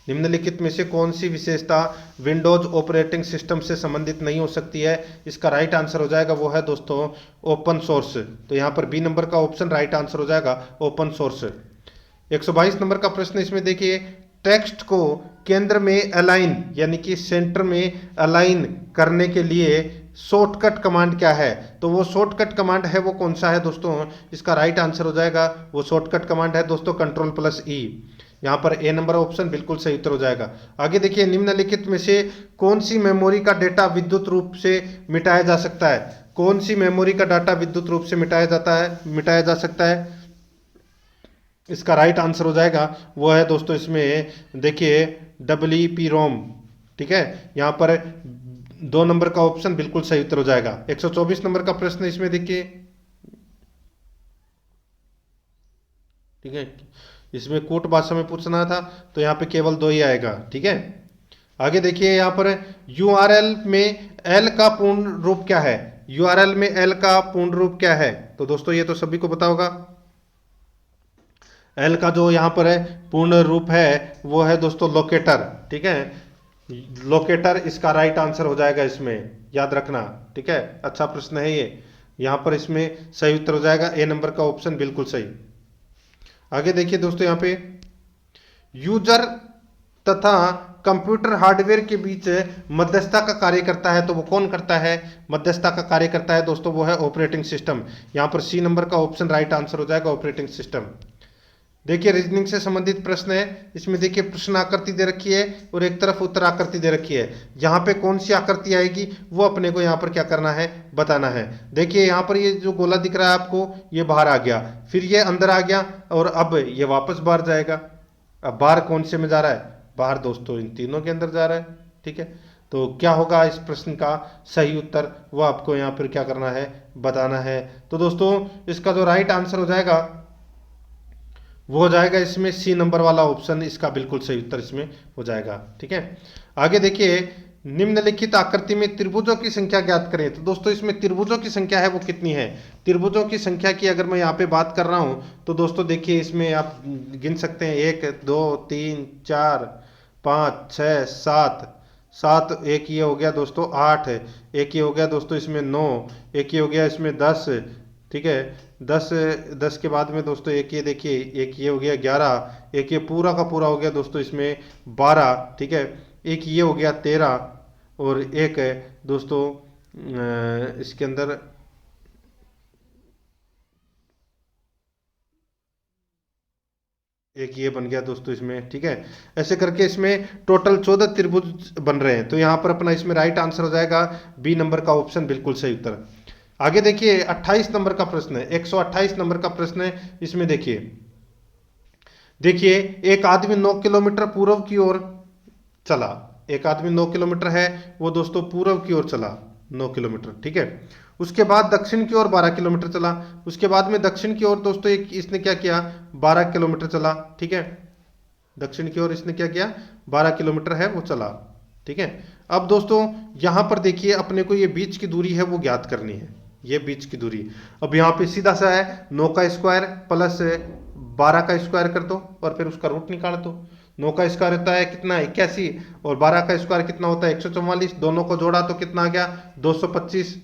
निम्नलिखित में से कौन सी विशेषता विंडोज ऑपरेटिंग सिस्टम से संबंधित नहीं हो सकती है? इसका राइट आंसर हो जाएगा, वो है दोस्तों ओपन सोर्स। तो यहाँ पर बी नंबर का ऑप्शन राइट आंसर हो जाएगा, ओपन सोर्स। 122 नंबर का प्रश्न, इसमें देखिए, टेक्स्ट को केंद्र में अलाइन यानी कि सेंटर में अलाइन करने के लिए शॉर्टकट कमांड क्या है? तो वो शॉर्टकट कमांड है वो कौन सा है दोस्तों? इसका राइट आंसर हो जाएगा, वो शॉर्टकट कमांड है दोस्तों Ctrl+E। यहाँ पर ए नंबर ऑप्शन बिल्कुल सही उत्तर हो जाएगा। आगे देखिए, निम्नलिखित में से कौन सी मेमोरी का डेटा विद्युत रूप से मिटाया जा सकता है? कौन सी मेमोरी का डाटा विद्युत रूप से मिटाया जा सकता है? इसका राइट आंसर हो जाएगा, वो है दोस्तों इसमें देखिए EEPROM। ठीक है, यहाँ पर 2 नंबर का ऑप्शन बिल्कुल सही उत्तर हो जाएगा। 124 नंबर का प्रश्न, इसमें देखिए, ठीक है, इसमें कूट भाषा में पूछना था तो यहाँ पे केवल 2 ही आएगा। ठीक है, आगे देखिए, यहाँ पर URL में L का पूर्ण रूप क्या है? URL में L का पूर्ण रूप क्या है? तो दोस्तों ये तो सभी को पता होगा। L का जो यहाँ पर है पूर्ण रूप है वो है दोस्तों लोकेटर। ठीक है, लोकेटर इसका राइट आंसर हो जाएगा, इसमें याद रखना। ठीक है, अच्छा प्रश्न है ये, यहाँ पर इसमें सही उत्तर हो जाएगा, ए नंबर का ऑप्शन बिल्कुल सही। आगे देखिए दोस्तों, यहाँ पे यूजर तथा कंप्यूटर हार्डवेयर के बीच मध्यस्थता का कार्य करता है, तो वो कौन करता है? मध्यस्थता का कार्य करता है दोस्तों, वो है ऑपरेटिंग सिस्टम। यहाँ पर सी नंबर का ऑप्शन राइट आंसर हो जाएगा, ऑपरेटिंग सिस्टम। देखिए, रीजनिंग से संबंधित प्रश्न है, इसमें देखिए प्रश्न आकृति दे रखी है और एक तरफ उत्तर आकृति दे रखी है। यहाँ पे कौन सी आकृति आएगी वो अपने को यहाँ पर क्या करना है, बताना है। देखिए, यहाँ पर ये जो गोला दिख रहा है आपको, ये बाहर आ गया, फिर ये अंदर आ गया और अब ये वापस बाहर जाएगा। अब बाहर कौन से में जा रहा है? बाहर दोस्तों इन तीनों के अंदर जा रहा है। ठीक है, तो क्या होगा इस प्रश्न का सही उत्तर, वो आपको यहाँ पर क्या करना है, बताना है। तो दोस्तों इसका जो राइट आंसर हो जाएगा वो हो जाएगा इसमें सी नंबर वाला ऑप्शन, इसका बिल्कुल सही उत्तर इसमें हो जाएगा। ठीक है, आगे देखिए, निम्नलिखित आकृति में त्रिभुजों की संख्या ज्ञात करें। तो दोस्तों इसमें त्रिभुजों की संख्या है वो कितनी है? त्रिभुजों की संख्या की अगर मैं यहाँ पे बात कर रहा हूँ तो दोस्तों देखिए, इसमें आप गिन सकते हैं 1 2 3 4 5 6 7 7, एक ये हो गया दोस्तों 8, एक ये हो गया दोस्तों इसमें 9, एक ये हो गया इसमें 10। ठीक है, 10 के बाद में दोस्तों एक ये देखिए, एक ये हो गया 11, एक ये पूरा का पूरा हो गया दोस्तों इसमें 12। ठीक है, एक ये हो गया 13 और एक है दोस्तों इसके अंदर एक ये बन गया दोस्तों इसमें। ठीक है, ऐसे करके इसमें टोटल 14 त्रिभुज बन रहे हैं। तो यहाँ पर अपना इसमें राइट आंसर हो जाएगा बी नंबर का ऑप्शन बिल्कुल सही उत्तर। आगे देखिए 28 नंबर का प्रश्न है, 128 नंबर का प्रश्न है। इसमें देखिए एक आदमी 9 किलोमीटर पूर्व की ओर चला। एक आदमी 9 किलोमीटर है वो दोस्तों पूर्व की ओर चला 9 किलोमीटर। ठीक है, उसके बाद दक्षिण की ओर 12 किलोमीटर चला। उसके बाद में दक्षिण की ओर दोस्तों एक इसने क्या किया, 12 किलोमीटर चला। ठीक है, दक्षिण की ओर इसने क्या किया, 12 किलोमीटर है वो चला। ठीक है, अब दोस्तों यहां पर देखिए अपने को ये बीच की दूरी है वो ज्ञात करनी है, ये बीच की दूरी। अब यहाँ पे सीधा सा है 9 का स्क्वायर प्लस 12 का स्क्वायर कर दो और फिर उसका रूट निकाल दो। 9 का स्क्वायर होता है कितना, 81, और 12 का स्क्वायर कितना होता है 144। दोनों को जोड़ा तो कितना आ गया 225।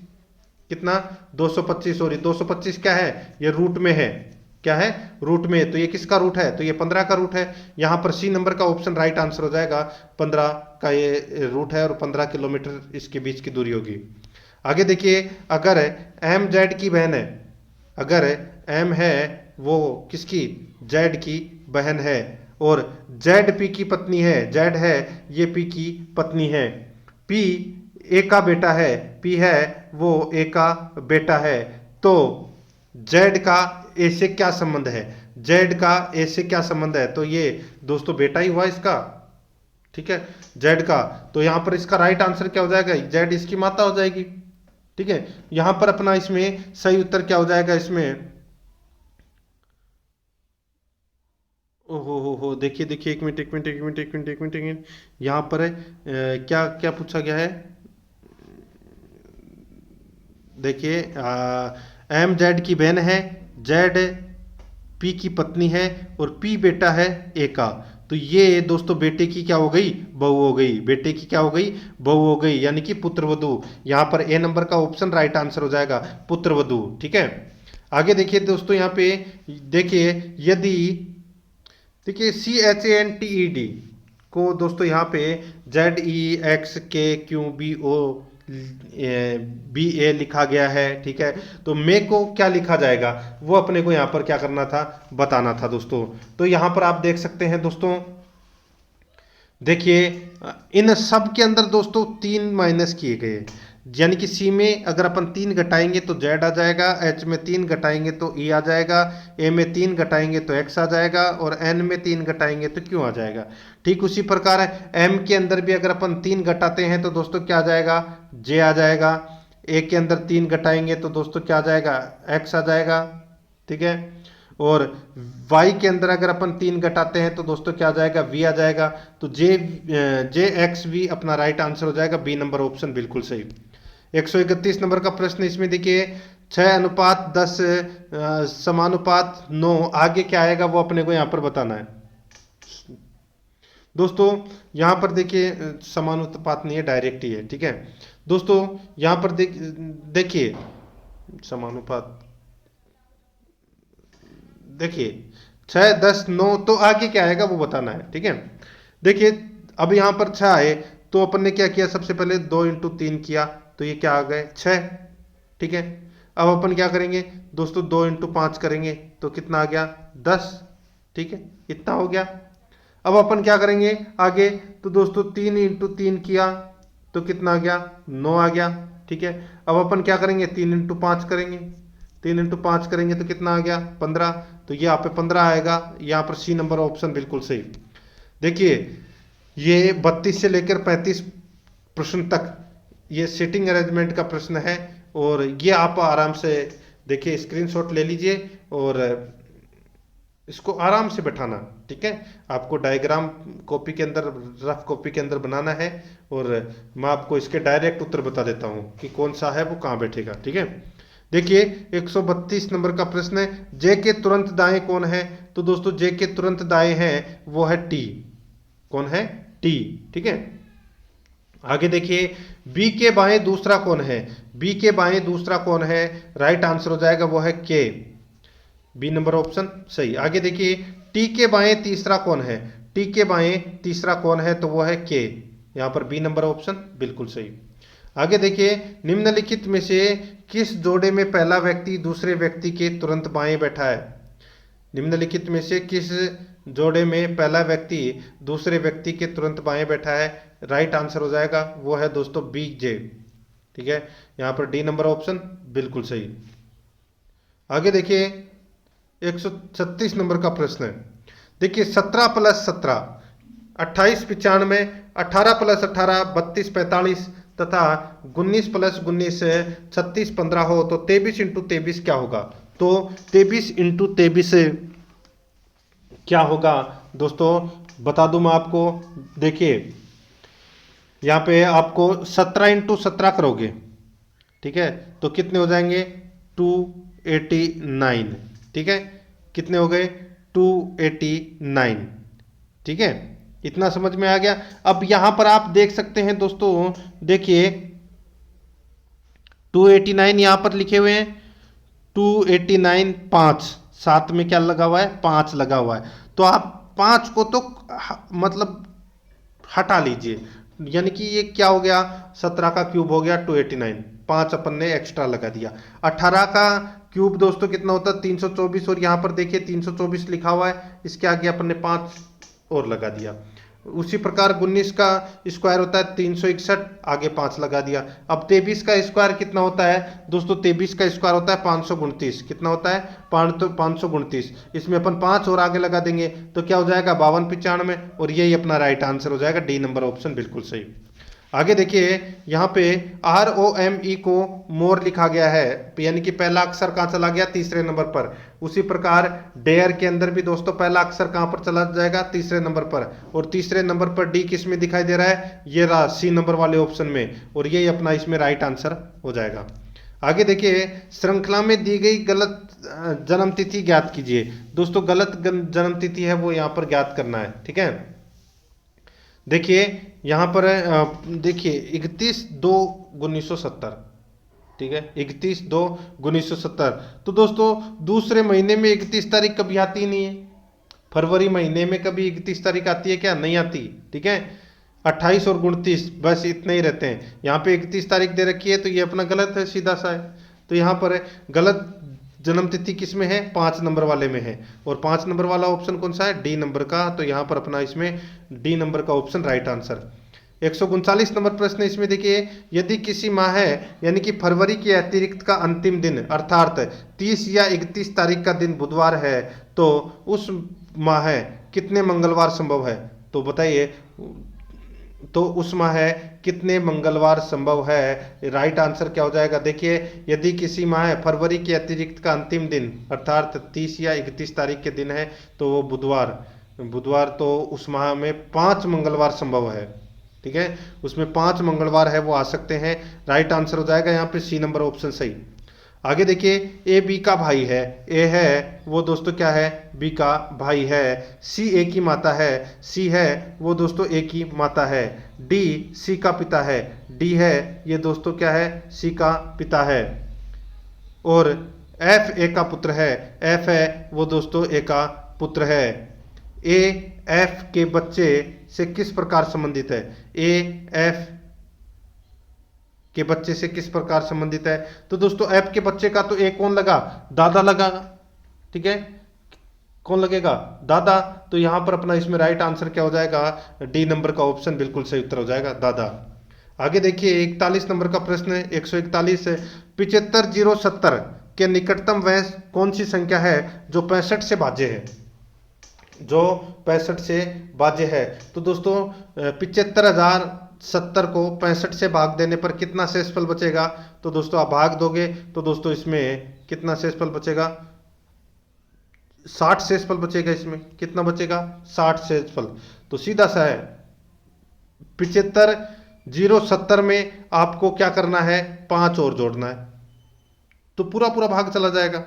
कितना 225, और ये 225 क्या है, ये रूट में है। क्या है, रूट में। तो ये किसका रूट है, तो ये 15 का रूट है। यहाँ पर सी नंबर का ऑप्शन राइट आंसर हो जाएगा, 15 का ये रूट है और 15 किलोमीटर इसके बीच की दूरी होगी। आगे देखिए, अगर एम जेड की बहन है, अगर एम है वो किसकी, जेड की बहन है, और जेड पी की पत्नी है, जेड है ये पी की पत्नी है, P ए का बेटा है, P है वो ए का बेटा है, तो Z का ए से क्या संबंध है, Z का ए से क्या संबंध है, तो ये दोस्तों बेटा ही हुआ इसका, ठीक है, Z का। तो यहां पर इसका राइट आंसर क्या हो जाएगा, Z इसकी माता हो जाएगी, ठीक है। यहां पर अपना इसमें सही उत्तर क्या हो जाएगा, इसमें ओहो देखिए देखिए, एक मिनट एक मिनट एक मिनट एक मिनट एक मिनट एक मिनट, यहाँ पर है क्या क्या पूछा गया है, देखिए एम जेड की बहन है, जेड पी की पत्नी है, और पी बेटा है ए का। तो ये दोस्तों बेटे की क्या हो गई, बहू हो गई, बेटे की क्या हो गई, बहू हो गई, यानी कि पुत्रवधू। यहाँ पर ए नंबर का ऑप्शन राइट आंसर हो जाएगा, पुत्रवधू, ठीक है। आगे देखिए दोस्तों, यहाँ पे देखिए यदि, देखिए CHANTED को दोस्तों यहाँ पे ZEXKQBOBA लिखा गया है, ठीक है। तो मे को क्या लिखा जाएगा, वो अपने को यहाँ पर क्या करना था, बताना था दोस्तों। तो यहाँ पर आप देख सकते हैं दोस्तों, देखिए इन सब के अंदर दोस्तों 3 माइनस किए गए, यानी कि सी में अगर अपन 3 घटाएंगे तो जेड आ जाएगा, एच में 3 घटाएंगे तो ई आ जाएगा, ए में 3 घटाएंगे तो एक्स आ जाएगा, और एन में 3 घटाएंगे तो क्यू आ जाएगा। ठीक उसी प्रकार है एम के अंदर भी अगर अपन 3 घटाते हैं तो दोस्तों क्या आ जाएगा, जे आ जाएगा, ए के अंदर 3 घटाएंगे तो दोस्तों क्या आ जाएगा, एक्स आ जाएगा, ठीक है। और y के अंदर अगर अपन 3 घटाते हैं तो दोस्तों क्या आ जाएगा, v आ जाएगा। तो जे एक्स वी अपना राइट आंसर हो जाएगा, बी नंबर ऑप्शन बिल्कुल सही। 131 नंबर का प्रश्न, इसमें देखिए 6:10 समानुपात 9, आगे क्या आएगा वो अपने को यहाँ पर बताना है दोस्तों। यहाँ पर देखिए समानुपात नहीं है, डायरेक्ट ही है, ठीक है दोस्तों। यहाँ पर देखिए समानुपात, देखिए 6:10:9, तो आगे क्या आएगा वो बताना है, ठीक है। देखिए अब यहाँ पर 6 आए तो अपन ने क्या किया, सबसे पहले 2 × 3 किया तो ये क्या आ गए 6, ठीक है। अब अपन क्या करेंगे दोस्तों, 2 × 5 करेंगे तो कितना आ गया 10, ठीक है, इतना हो गया। अब अपन क्या करेंगे आगे, तो दोस्तों 3 × 3 किया तो कितना आ गया 9 आ गया, ठीक है। अब अपन क्या करेंगे 3 × 5 करेंगे, 3 × 5 करेंगे तो कितना आ गया 15, तो ये यहाँ पे 15 आएगा, यहाँ पर सी नंबर ऑप्शन बिल्कुल सही। देखिए ये 32 से लेकर 35 प्रश्न तक ये सीटिंग अरेंजमेंट का प्रश्न है, और ये आप आराम से देखिए स्क्रीनशॉट ले लीजिए और इसको आराम से बैठाना, ठीक है। आपको डायग्राम कॉपी के अंदर, रफ कॉपी के अंदर बनाना है, और मैं आपको इसके डायरेक्ट उत्तर बता देता हूँ कि कौन सा है वो कहाँ बैठेगा, ठीक है। देखिए 132 नंबर का प्रश्न है, जे के तुरंत दाएं कौन है, तो दोस्तों जे के तुरंत दाएं हैं वो है टी, कौन है टी, ठीक है। आगे देखिए बी के बाएं दूसरा कौन है, बी के बाएं दूसरा कौन है, राइट आंसर हो जाएगा वो है के, बी नंबर ऑप्शन सही। आगे देखिए टी के बाएं तीसरा कौन है, टी के बाएं तीसरा कौन है, तो वो है के, यहाँ पर बी नंबर ऑप्शन बिल्कुल सही। आगे देखिए निम्नलिखित में से किस जोड़े में पहला व्यक्ति दूसरे व्यक्ति के तुरंत बाएं बैठा है, निम्नलिखित में से किस जोड़े में पहला व्यक्ति दूसरे व्यक्ति के तुरंत बाएं बैठा है, राइट आंसर हो जाएगा वो है दोस्तों बी जे, ठीक है। यहाँ पर डी नंबर ऑप्शन बिल्कुल सही। आगे देखिए 136 नंबर का प्रश्न है, देखिए 17 + 17 28 95, 18 + 18 32 45 तथा 19 + 19 36 15 हो तो 23 × 23 क्या होगा, तो 23 × 23 क्या होगा दोस्तों बता दूं मैं आपको। देखिए यहाँ पे आपको 17 × 17 करोगे, ठीक है, तो कितने हो जाएंगे 289, ठीक है, कितने हो गए 289, ठीक है, इतना समझ में आ गया। अब यहां पर आप देख सकते हैं दोस्तों, देखिए 289 यहां पर लिखे हुए हैं, 289 5, साथ में क्या लगा हुआ है 5 लगा हुआ है, तो आप 5 को तो मतलब हटा लीजिए, यानी कि ये क्या हो गया 17 का क्यूब हो गया 289, 5 अपन ने एक्स्ट्रा लगा दिया। 18 का क्यूब दोस्तों कितना होता है 324, और यहाँ पर देखिए 324 लिखा हुआ है, इसके आगे अपन ने 5 और लगा दिया। उसी प्रकार 19 का स्क्वायर होता है 361, आगे 5 लगा दिया। अब 23 का स्क्वायर कितना होता है दोस्तों, 23 का स्क्वायर होता है 529। कितना होता है 529। इसमें अपन 5 और आगे लगा देंगे तो क्या हो जाएगा 5295, और यही अपना राइट आंसर हो जाएगा, डी नंबर ऑप्शन बिल्कुल सही। आगे देखिए यहाँ पे ROME को मोर लिखा गया है, यानी कि पहला अक्षर कहाँ चला गया, तीसरे नंबर पर। उसी प्रकार डेयर के अंदर भी दोस्तों पहला अक्षर कहाँ पर चला जाएगा, तीसरे नंबर पर। और तीसरे नंबर पर डी किस में दिखाई दे रहा है, ये रहा सी नंबर वाले ऑप्शन में, और यही अपना इसमें राइट आंसर हो जाएगा। आगे देखिए श्रृंखला में दी गई गलत जन्म तिथि ज्ञात कीजिए। दोस्तों गलत जन्म तिथि है वो यहाँ पर ज्ञात करना है, ठीक है। देखिए यहाँ पर देखिए 31/2/1970, ठीक है, 31/2/1970। तो दोस्तों दूसरे महीने में 31 तारीख कभी आती नहीं है, फरवरी महीने में कभी 31 तारीख आती है क्या, नहीं आती, ठीक है। 28 और 29 बस इतने ही रहते हैं। यहाँ पे 31 तारीख दे रखी है तो ये अपना गलत है, सीधा सा है। तो यहाँ पर गलत जन्म तिथि किस में है, 5 नंबर वाले में है। और 5 नंबर वाला ऑप्शन कौन सा है, डी नंबर का। तो यहाँ पर अपना इसमें डी नंबर का ऑप्शन राइट आंसर। 139 नंबर प्रश्न इसमें देखिए, यदि किसी माह है यानी कि फरवरी के अतिरिक्त का अंतिम दिन अर्थात 30 या 31 तारीख का दिन बुधवार है तो उस माह है कितने मंगलवार संभव है। तो बताइए, तो उस माह है कितने मंगलवार संभव है, राइट आंसर क्या हो जाएगा। देखिए यदि किसी माह फरवरी के अतिरिक्त का अंतिम दिन अर्थात 30 या 31 तारीख के दिन है तो वो बुधवार तो उस माह में 5 मंगलवार संभव है, ठीक है, उसमें 5 मंगलवार है वो आ सकते हैं। राइट आंसर हो जाएगा यहाँ पे सी नंबर ऑप्शन सही। आगे देखिए ए बी का भाई है, ए है वो दोस्तों क्या है, बी का भाई है। सी ए की माता है, सी है वो दोस्तों ए की माता है। डी सी का पिता है, डी है ये दोस्तों क्या है, सी का पिता है। और एफ ए का पुत्र है, एफ है वो दोस्तों ए का पुत्र है। ए एफ के बच्चे से किस प्रकार संबंधित है, ए एफ के बच्चे से किस प्रकार संबंधित है। तो दोस्तों एफ के बच्चे का तो ए कौन लगा, दादा लगा, ठीक है, कौन लगेगा, दादा। तो यहां पर अपना इसमें राइट आंसर क्या हो जाएगा, डी नंबर का ऑप्शन बिल्कुल सही उत्तर हो जाएगा, दादा। आगे देखिए 41 नंबर का प्रश्न है, 141 75070 के निकटतम वह कौन सी संख्या है जो 65 से भाज्य है, जो 65 से भाज्य है। तो दोस्तों 75,070 को 65 से भाग देने पर कितना शेषफल बचेगा। तो दोस्तों आप भाग दोगे तो दोस्तों इसमें कितना शेषफल बचेगा, 60 शेषफल बचेगा। इसमें कितना बचेगा, 60 शेषफल। तो सीधा सा है 75,070 में आपको क्या करना है, 5 और जोड़ना है तो पूरा पूरा भाग चला जाएगा।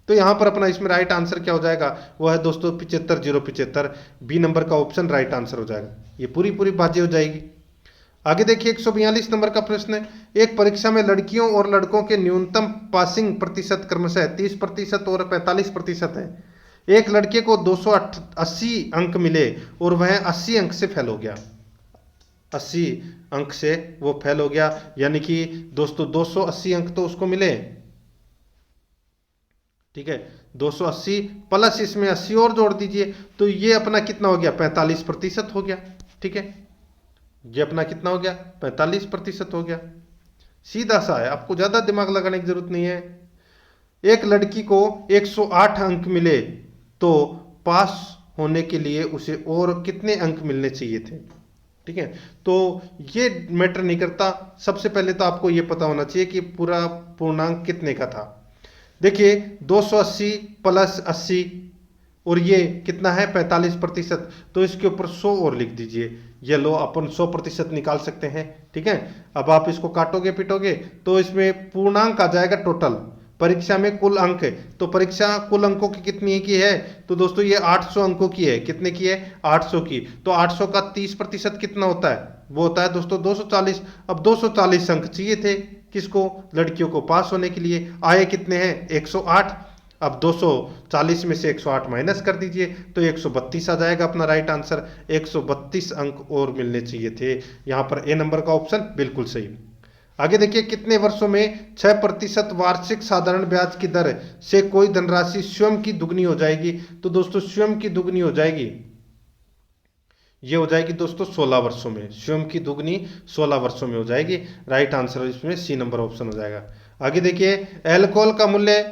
तो यहां पर अपना इसमें राइट आंसर क्या हो जाएगा, वो है दोस्तों 75,075, बी नंबर का ऑप्शन राइट आंसर हो जाएगा। ये पूरी पूरी बातें हो जाएगी। आगे देखिए 142 नंबर का प्रश्न है, एक परीक्षा में लड़कियों और लड़कों के न्यूनतम पासिंग प्रतिशत क्रमशः 30% और 45% है। एक लड़के को 280 अंक मिले और वह 80 अंक से फेल हो गया, 80 अंक से वो फेल हो गया, यानी कि दोस्तों 280 अंक तो उसको मिले, ठीक है, 280 प्लस इसमें 80 और जोड़ दीजिए तो ये अपना कितना हो गया, 45% हो गया, ठीक है, ये अपना कितना हो गया, 45% हो गया। सीधा सा है, आपको ज्यादा दिमाग लगाने की जरूरत नहीं है। एक लड़की को 108 अंक मिले तो पास होने के लिए उसे और कितने अंक मिलने चाहिए थे, ठीक है। तो ये मैटर नहीं करता, सबसे पहले तो आपको ये पता होना चाहिए कि पूरा पूर्णांक कितने का था। देखिए 280 प्लस 80 और ये कितना है 45%, तो इसके ऊपर 100 और लिख दीजिए। ये लो अपन 100% निकाल सकते हैं, ठीक है। अब आप इसको काटोगे पिटोगे तो इसमें पूर्णांक आ जाएगा टोटल, परीक्षा में कुल अंक है तो परीक्षा कुल अंकों की कितनी की है, तो दोस्तों ये 800 अंकों की है। कितने की है, 800 की। तो 800 का 30% कितना होता है, वो होता है दोस्तों 240। अब 240 अंक चाहिए थे किसको, लड़कियों को पास होने के लिए, आए कितने हैं 108। अब 240 में से 108 माइनस कर दीजिए तो 132 आ जाएगा अपना राइट आंसर। 132 अंक और मिलने चाहिए थे, यहां पर ए नंबर का ऑप्शन बिल्कुल सही। आगे देखिए कितने वर्षों में 6% वार्षिक साधारण ब्याज की दर से कोई धनराशि स्वयं की दुगनी हो जाएगी। तो दोस्तों स्वयं की दुगनी हो जाएगी, ये हो जाएगी दोस्तों 16 वर्षों में, स्वयं की दुगनी 16 वर्षों में हो जाएगी। राइट आंसर इसमें सी नंबर ऑप्शन हो जाएगा। आगे देखिए, एल्कोहल का मूल्य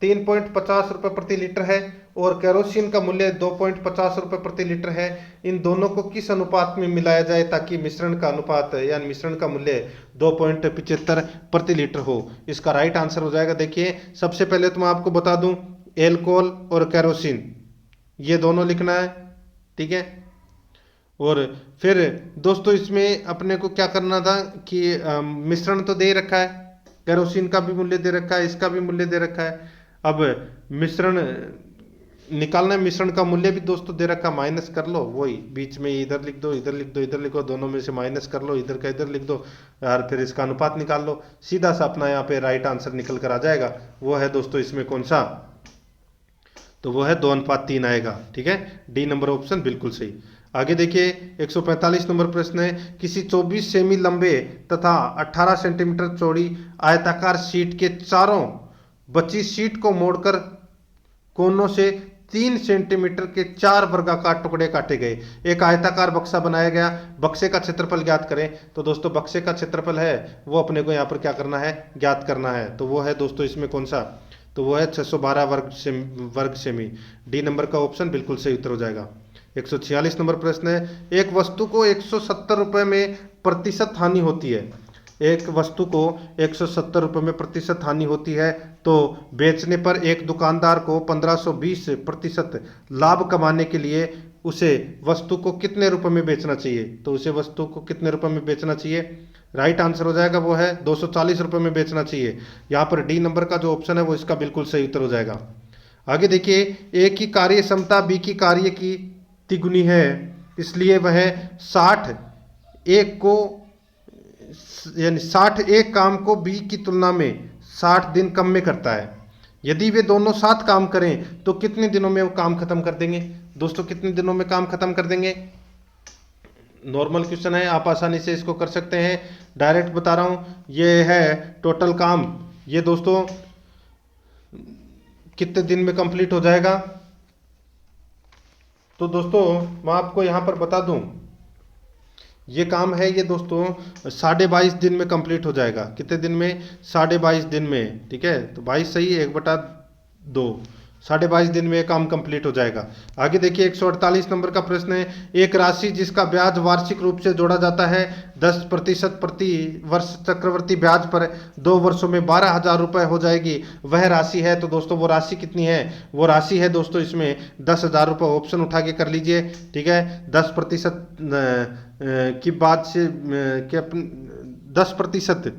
3.50 रुपये प्रति लीटर है और केरोसिन का मूल्य 2.50 रुपये प्रति लीटर है। इन दोनों को किस अनुपात में मिलाया जाए ताकि मिश्रण का अनुपात यानी मिश्रण का मूल्य 2.75 प्रति लीटर हो? इसका राइट आंसर हो जाएगा, देखिए सबसे पहले तो मैं आपको बता दूं, एल्कोहल और केरोसिन ये दोनों लिखना है, ठीक है। और फिर दोस्तों इसमें अपने को क्या करना था कि मिश्रण तो दे रखा है, केरोसिन का भी मूल्य दे रखा है, इसका भी मूल्य दे रखा है। अब मिश्रण निकालना है, मिश्रण का मूल्य भी दोस्तों दे रखा, माइनस कर लो, वही बीच में इधर लिख दो, इधर लिख दो, इधर लिखो, दोनों में से माइनस कर लो, इधर का इधर लिख दो और फिर इसका अनुपात निकाल लो, सीधा सा अपना यहाँ पे राइट आंसर निकल कर आ जाएगा। वो है दोस्तों इसमें कौन सा? तो वो है 2:3 आएगा, ठीक है। डी नंबर ऑप्शन बिल्कुल सही। आगे देखिए 145 नंबर प्रश्न है, किसी 24 सेमी लंबे तथा 18 सेंटीमीटर चौड़ी आयताकार शीट के चारों बची शीट को मोड़कर कोनों से 3 सेंटीमीटर के 4 वर्गाकार टुकड़े काटे गए। एक आयताकार बक्सा बनाया गया, बक्से का क्षेत्रफल ज्ञात करें। तो दोस्तों बक्से का क्षेत्रफल है वो अपने को यहाँ पर क्या करना है, ज्ञात करना है। तो वो है दोस्तों इसमें कौन सा? तो वो है 612 वर्ग सेमी। डी नंबर का ऑप्शन बिल्कुल सही उत्तर हो जाएगा। 146 नंबर प्रश्न है, एक वस्तु को 170 रुपये में प्रतिशत हानि होती है। एक वस्तु को 170 रुपये में प्रतिशत हानि होती है तो बेचने पर एक दुकानदार को 1520% लाभ कमाने के लिए उसे वस्तु को कितने रुपए में बेचना चाहिए? तो उसे वस्तु को कितने रुपए में बेचना चाहिए? राइट आंसर हो जाएगा वो है 240 रुपये में बेचना चाहिए। यहाँ पर डी नंबर का जो ऑप्शन है वो इसका बिल्कुल सही उत्तर हो जाएगा। आगे देखिए, ए की कार्य क्षमता बी की कार्य की तिगुनी है, इसलिए वह 60 एक को यानी 60 एक काम को बी की तुलना में 60 दिन कम में करता है। यदि वे दोनों साथ काम करें तो कितने दिनों में वो काम खत्म कर देंगे? दोस्तों कितने दिनों में काम खत्म कर देंगे? नॉर्मल क्वेश्चन है, आप आसानी से इसको कर सकते हैं। डायरेक्ट बता रहा हूं, ये है टोटल काम, ये दोस्तों कितने दिन में कंप्लीट हो जाएगा? तो दोस्तों मैं आपको यहां पर बता दूं, ये काम है ये दोस्तों 22.5 दिन में कंप्लीट हो जाएगा। कितने दिन में? 22.5 दिन में, ठीक है। तो 22 सही है, 1/2, 22.5 दिन में काम कंप्लीट हो जाएगा। आगे देखिए 148 नंबर का प्रश्न है, एक राशि जिसका ब्याज वार्षिक रूप से जोड़ा जाता है 10% प्रति वर्ष चक्रवर्ती ब्याज पर 2 वर्षों में 12,000 रुपये हो जाएगी, वह राशि है। तो दोस्तों वो राशि कितनी है? वो राशि है दोस्तों इसमें 10,000 रुपये। ऑप्शन उठा के कर लीजिए, ठीक है। 10% की बात से 10%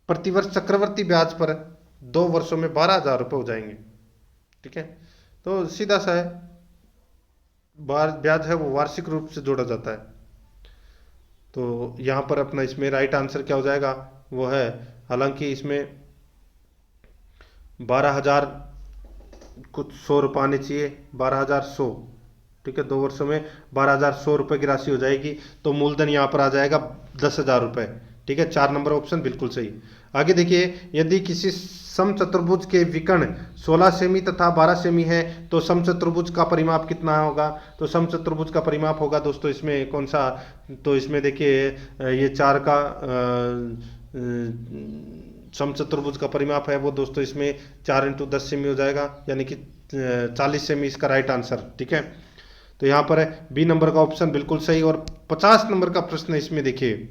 प्रतिवर्ष चक्रवर्ती ब्याज पर 2 वर्षों में 12,000 रुपये हो जाएंगे, ठीक है। तो सीधा सा है, ब्याज है वो वार्षिक रूप से जोड़ा जाता है। तो यहां पर अपना इसमें राइट आंसर क्या हो जाएगा? वो है, हालांकि इसमें 12,000 कुछ 100 रुपये आने चाहिए, 12,100, ठीक है। 2 वर्षों में 12,100 रुपये की राशि हो जाएगी। तो मूलधन यहाँ पर आ जाएगा 10,000 रुपये, ठीक है। 4 नंबर ऑप्शन बिल्कुल सही। आगे देखिए, यदि किसी समचतुर्भुज के विकर्ण 16 सेमी तथा 12 सेमी है तो समचतुर्भुज का परिमाप कितना होगा? तो समचतुर्भुज का परिमाप होगा दोस्तों इसमें कौन सा? तो इसमें देखिए ये 4 का समचतुर्भुज का परिमाप है वो दोस्तों इसमें 4 × 10 सेमी हो जाएगा, यानी कि 40 सेमी इसका राइट आंसर, ठीक है। तो यहाँ पर है बी नंबर का ऑप्शन बिल्कुल सही। और 50 नंबर का प्रश्न इसमें देखिए,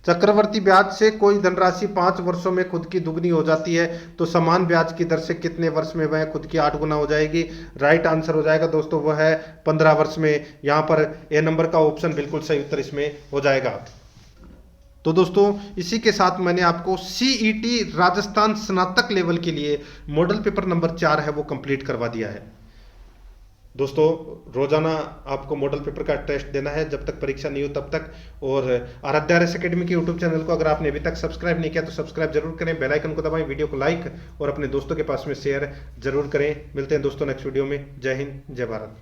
चक्रवर्ती ब्याज से कोई धनराशि 5 वर्षों में खुद की दुगनी हो जाती है तो समान ब्याज की दर से कितने वर्ष में वह खुद की 8 गुना हो जाएगी? राइट आंसर हो जाएगा दोस्तों वो है 15 वर्ष में। यहाँ पर ए नंबर का ऑप्शन बिल्कुल सही उत्तर इसमें हो जाएगा। तो दोस्तों इसी के साथ मैंने आपको सीईटी राजस्थान स्नातक लेवल के लिए मॉडल पेपर नंबर 4 है वो कंप्लीट करवा दिया है। दोस्तों रोजाना आपको मॉडल पेपर का टेस्ट देना है जब तक परीक्षा नहीं हो तब तक। और आराध्या आरएस एकेडमी के यूट्यूब चैनल को अगर आपने अभी तक सब्सक्राइब नहीं किया तो सब्सक्राइब जरूर करें, बेल आइकन को दबाएं, वीडियो को लाइक और अपने दोस्तों के पास में शेयर जरूर करें। मिलते हैं दोस्तों नेक्स्ट वीडियो में। जय हिंद, जय भारत।